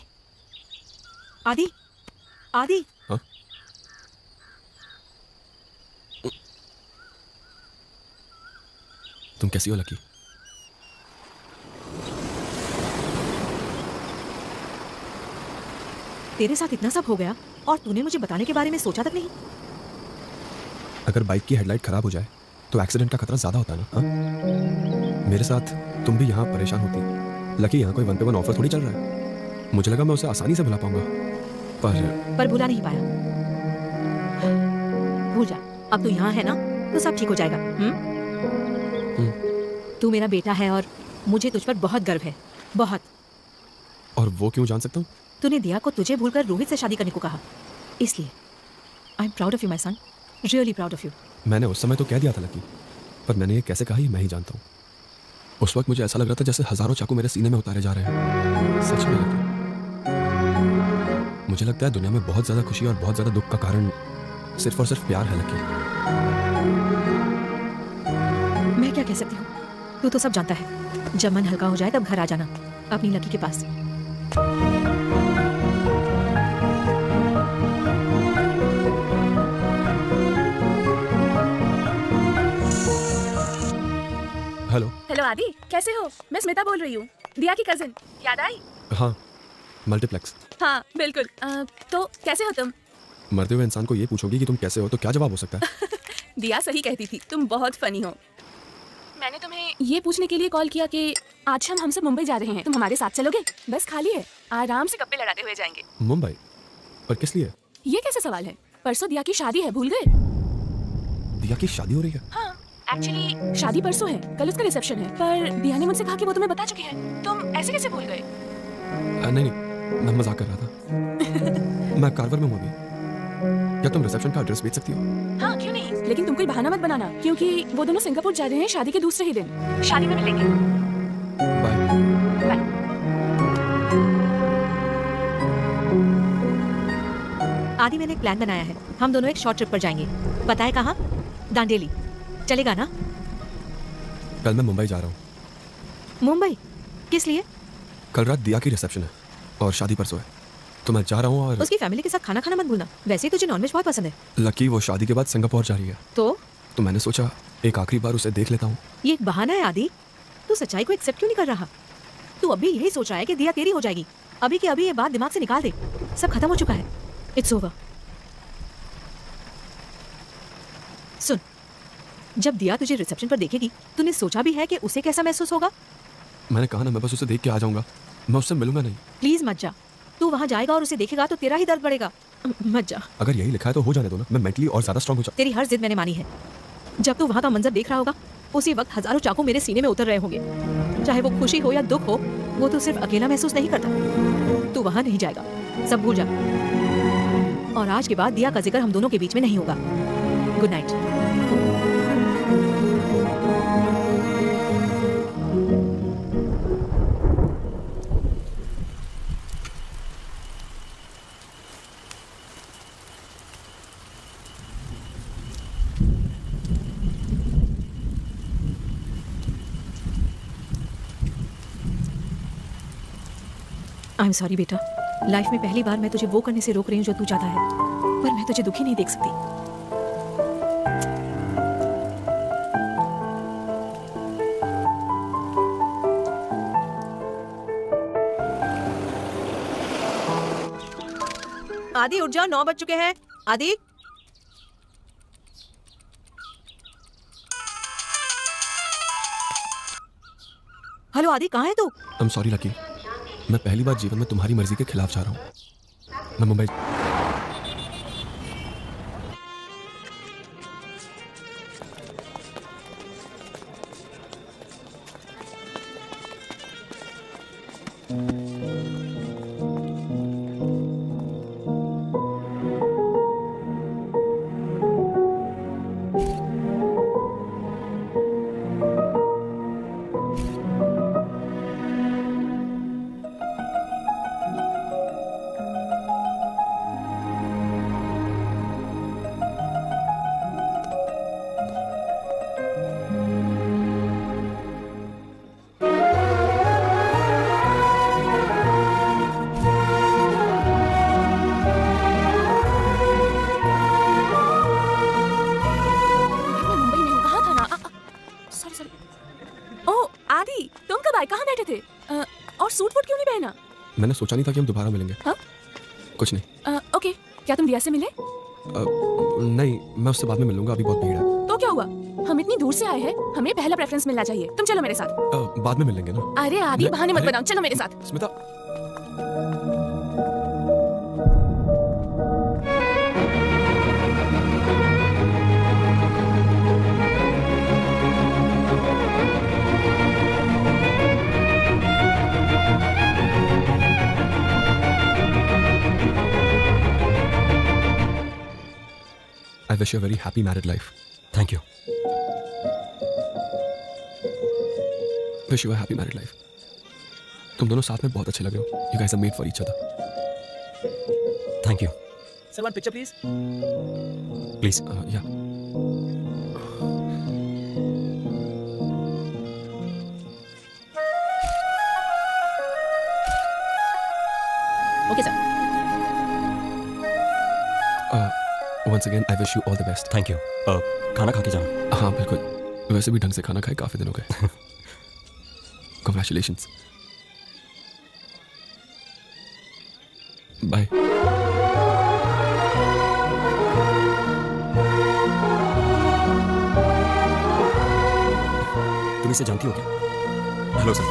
आदि, आदि। हाँ? तुम कैसी हो लकी? तेरे साथ इतना सब हो गया और तूने मुझे बताने के बारे में सोचा तक नहीं? अगर बाइक की हेडलाइट खराब हो जाए तो एक्सीडेंट का खतरा ज्यादा होता है ना। हाँ? मेरे साथ तुम भी यहाँ परेशान होती। लकी यहाँ कोई 1-पे-1 ऑफर थोड़ी चल रहा है। मुझे लगा मैं उसे आसानी से भुला पाऊंगा। पर भुला नहीं पाया। भूल जा, अब तू यहाँ है ना, तो सब ठीक हो जाएगा। तू मेरा बेटा है और मुझे तुझ पर बहुत गर्व है, बहुत। और वो क्यों जान सकता हूँ? तूने दिया को तुझे भूलकर रोहित से शादी करने को कहा, इसलिए। I am proud of you my son, really proud of you. मैंने उस समय तो कह दिया था लकी, पर मैंने ये कैसे कहा ये मैं ही जानता हूँ। उस वक्त मुझे ऐसा लग रहा था जैसे हजारों चाकू मेरे सीने में उतारे जा रहे हैं। सच में लकी, मुझे लगता है दुनिया में बहुत ज्यादा खुशी और बहुत ज्यादा दुख का कारण सिर्फ और सिर्फ प्यार है लकी। मैं क्या कह सकती हूँ, तू तो सब जानता है। जब मन हल्का हो जाए तब घर आ जाना अपनी लकी के पास। हेलो। हेलो आदि, कैसे हो? मैं स्मिता बोल रही हूँ, दिया की कजिन। याद आई? हाँ, मल्टीप्लेक्स। हाँ बिल्कुल। तो कैसे हो तुम? मरते हुए इंसान को ये पूछोगी कि तुम कैसे हो तो क्या जवाब हो सकता है? दिया सही कहती थी, तुम बहुत फनी हो। मैंने तुम्हें ये पूछने के लिए कॉल किया कि आज हम सब मुंबई जा रहे हैं, तुम हमारे साथ चलोगे? बस खाली है, आराम से गप्पे लड़ाते हुए जाएंगे। मुंबई? पर किस लिए? ये कैसे सवाल है? परसों दिया की शादी है, भूल गए? दिया की शादी हो रही है? हाँ, एक्चुअली शादी परसों है, कल उसका रिसेप्शन है, पर दिया ने मुझसे कहा कि वो तुम्हें बता चुकी है। तुम ऐसे कैसे भूल गए? नहीं, मैं मजाक कर रहा था। मैं कारवर में हूँ अभी। क्या तुम रिसेप्शन का एड्रेस भेज सकती हो? हाँ क्यों नहीं, लेकिन तुम कोई बहाना मत बनाना, क्योंकि वो दोनों सिंगापुर जा रहे हैं शादी के दूसरे ही दिन। शादी में मिलेंगे। बाय। आदि, मैंने एक प्लान बनाया है, हम दोनों एक शॉर्ट ट्रिप पर जाएंगे। पता है कहाँ? दांडेली। चलेगा ना? कल मैं मुंबई जा रहा हूँ। मुंबई? किस लिए? कल रात दिया की रिसेप्शन है और शादी परसों है, तो मैं जा रहा हूँ। और उसकी फैमिली के साथ खाना खाना मत भूलना, वैसे ही तुझे नॉनवेज बहुत पसंद है। लकी वो शादी के बाद सिंगापुर जा रही है, तो मैंने सोचा एक आखिरी बार उसे देख लेता हूँ। ये एक बहाना है आदि, तू सच्चाई को एक्सेप्ट क्यों नहीं कर रहा? तू अभी यही सोच रहा है कि दिया तेरी हो जाएगी। अभी के अभी ये बात दिमाग से निकाल दे, सब खत्म हो चुका है। It's over. सुन, जब दिया तुझे रिसेप्शन पर देखेगी, तूने सोचा भी है कि उसे कैसा महसूस होगा? मैंने कहा ना, मैं बस उसे देख के आ जाऊंगा, मैं उससे मिलूंगा नहीं। प्लीज मत जा, तू वहाँ जाएगा और उसे देखेगा तो तेरा ही दर्द बढ़ेगा। मत जा। अगर यही लिखा है तो हो जाने दो ना, मैं मेंटली और ज्यादा स्ट्रांग हो जाऊं। तेरी हर जिद मैंने मानी है। जब तू वहाँ का मंजर देख रहा होगा, उसी वक्त हजारों चाकू मेरे सीने में उतर रहे होंगे। चाहे वो खुशी हो या दुख हो, वो तो सिर्फ अकेला महसूस नहीं करता। तू वहाँ नहीं जाएगा, सब भूल जा। और आज के बाद दिया का जिक्र हम दोनों के बीच में नहीं होगा। Good night. I am sorry बेटा, लाइफ में पहली बार मैं तुझे वो करने से रोक रही हूँ जो तू चाहता है, पर मैं तुझे दुखी नहीं देख सकती। आदि उठ जाओ, 9 बज चुके हैं। आदि, हेलो आदि, कहाँ है तू? आई एम सॉरी लकी, मैं पहली बार जीवन में तुम्हारी मर्जी के खिलाफ जा रहा हूँ। मैं मुंबई। कहाँ बैठे थे? और सूट वूट क्यों नहीं पहना? मैंने सोचा नहीं था कि हम दोबारा मिलेंगे। हाँ? कुछ नहीं। ओके, क्या तुम दिया से मिले? नहीं, मैं उससे बाद में मिलूंगा, अभी बहुत भीड़ है। तो क्या हुआ? हम इतनी दूर से आए हैं, हमें पहला प्रेफरेंस मिलना चाहिए। तुम चलो मेरे साथ। बाद में मिलेंगे ना। अरे आदि, बहाने मत बनाओ, चलो मेरे साथ। Smita, wish you a very happy married life. Thank you. Wish you a happy married life. तुम दोनों साथ में बहुत अच्छे लग रहे हो. You guys are made for each other. Thank you. Sir, one picture, please. Please. Yeah. Okay sir. Once again, I wish you all the best. Thank you. खाना खा के जाना। हाँ बिल्कुल, वैसे भी ढंग से खाना खाए काफी दिन हो गए। Congratulations. Bye. तुम इसे जानती हो क्या? Hello sir.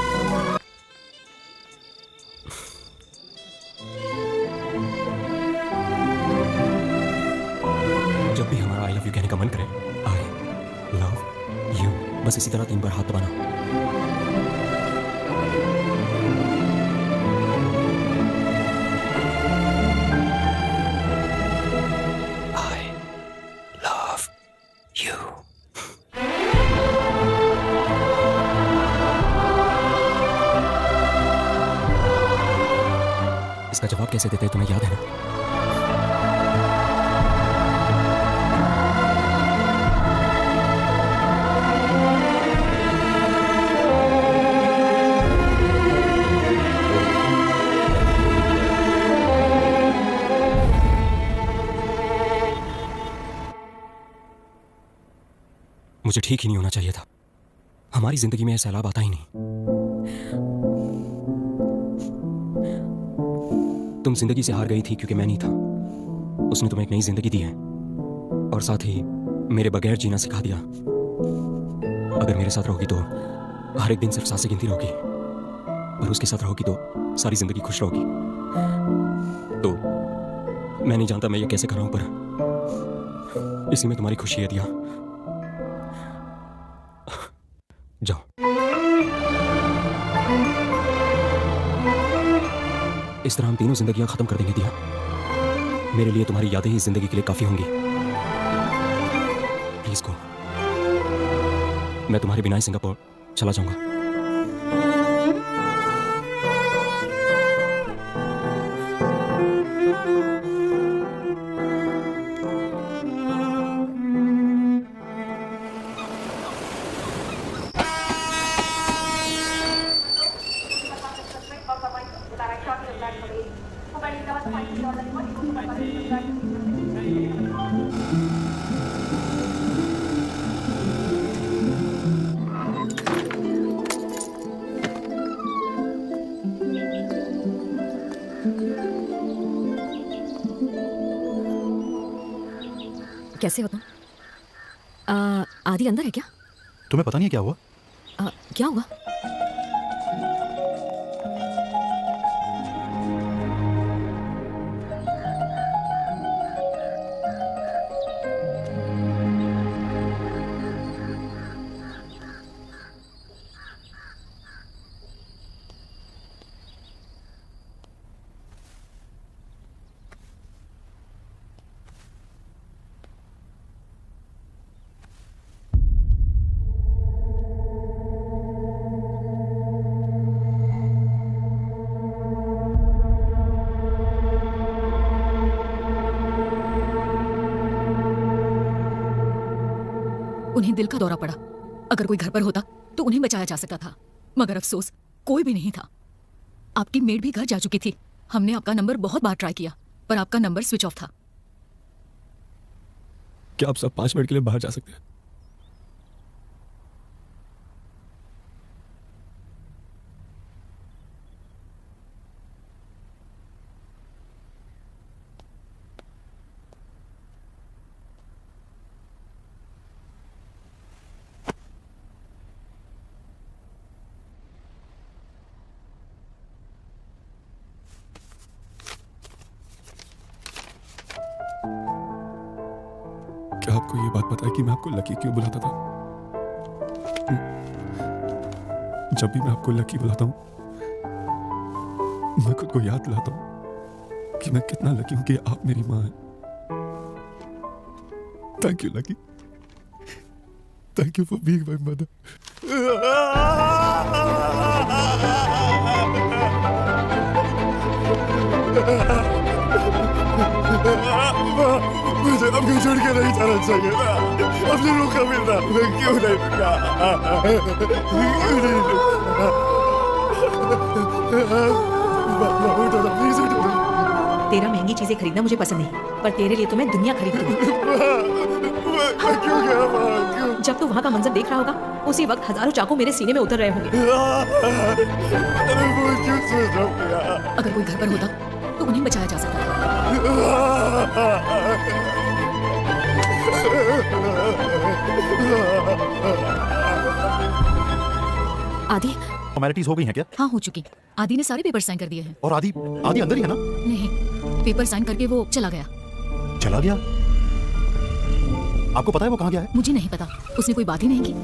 जब भी हमारा आई लव यू कहने का मन करे, आई लव यू, बस इसी तरह 3 बार हाथ दबाना। आई लव यू। इसका जवाब कैसे देते हैं तुम्हें याद है ना? मुझे ठीक ही नहीं होना चाहिए था। हमारी जिंदगी में यह सैलाब आता ही नहीं। तुम जिंदगी से हार गई थी क्योंकि मैं नहीं था। उसने तुम्हें एक नई जिंदगी दी है और साथ ही मेरे बगैर जीना सिखा दिया। अगर मेरे साथ रहोगी तो हर एक दिन सिर्फ सांसें गिनती रहोगी, और उसके साथ रहोगी तो सारी जिंदगी खुश रहोगी। तो मैं नहीं जानता मैं ये कैसे कर रहा हूं, पर इसी में तुम्हारी खुशी है दिया। जाओ। इस तरह हम तीनों जिंदगियां खत्म कर देंगे दिया। मेरे लिए तुम्हारी यादें ही जिंदगी के लिए काफी होंगी। Please go. मैं तुम्हारे बिना ही सिंगापुर चला जाऊंगा। कैसे हो तुम? आदि अंदर है क्या? तुम्हें पता नहीं है क्या हुआ? क्या हुआ? उन्हें दिल का दौरा पड़ा। अगर कोई घर पर होता तो उन्हें बचाया जा सकता था, मगर अफसोस कोई भी नहीं था। आपकी मेड भी घर जा चुकी थी। हमने आपका नंबर बहुत बार ट्राई किया, पर आपका नंबर स्विच ऑफ था। क्या आप सब 5 मिनट के लिए बाहर जा सकते हैं? क्या आपको ये बात पता है कि मैं आपको लकी क्यों बुलाता था? जब भी मैं आपको लकी बुलाता हूं, मैं खुद को याद दिलाता हूं कि मैं कितना लकी हूं कि आप मेरी मां हैं। Thank you, Lucky. Thank you for being my mother. मुझे आपको छोड़ के नहीं जाना चाहिए ना। आपने रोका मिलना, मैं क्यों नहीं रुका? क्यों नहीं रुका? उठो ना, प्लीज उठो ना। तेरा महंगी चीजें खरीदना मुझे पसंद नहीं, पर तेरे लिए तो मैं दुनिया खरीद दूंगी। मैं क्यों गया वहाँ? क्यों? जब तू वहाँ का मंजर देख रहा होगा, उसी वक्त हजारों चाकू मेरे सीने में उतर रहे होंगे। अरे वो क्यों सोच रहा हूँ? अगर कोई घर पर होता तो उन्हें बचाया जा सकता था। आदि, फॉर्मेलिटीज हो गई हैं क्या? हाँ हो चुकी। आदि ने सारे पेपर साइन कर दिए हैं। और आदि आदि अंदर ही है ना? नहीं, पेपर साइन करके वो चला गया। चला गया? आपको पता है वो कहाँ गया है? मुझे नहीं पता, उसने कोई बात ही नहीं की।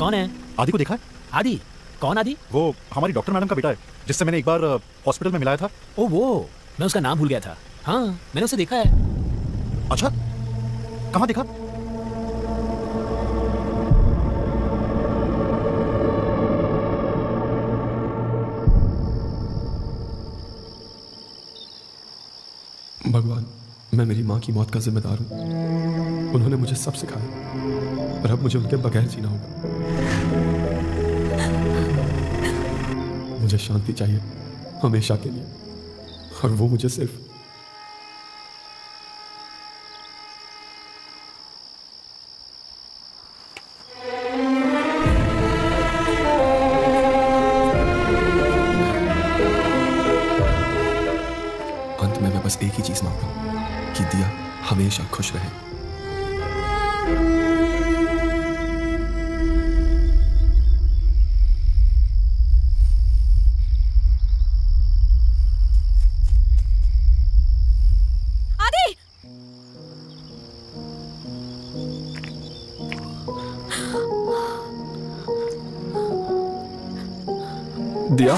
कौन है? आदि को देखा है? आदि? कौन आदि? वो हमारी डॉक्टर मैडम का बेटा है, जिससे मैंने एक बार हॉस्पिटल में मिलाया था। ओ वो, मैं उसका नाम भूल गया था। हाँ, मैंने उसे देखा है। अच्छा, कहाँ देखा? भगवान, मैं मेरी माँ की मौत का जिम्मेदार हूँ। उन्होंने मुझे सब सिखाया, पर अब मुझे उनके बगैर जीना होगा। मुझे शांति चाहिए हमेशा के लिए, और वो मुझे सिर्फ अंत में मैं बस एक ही चीज मांगता हूँ कि दिया हमेशा खुश रहे। दिया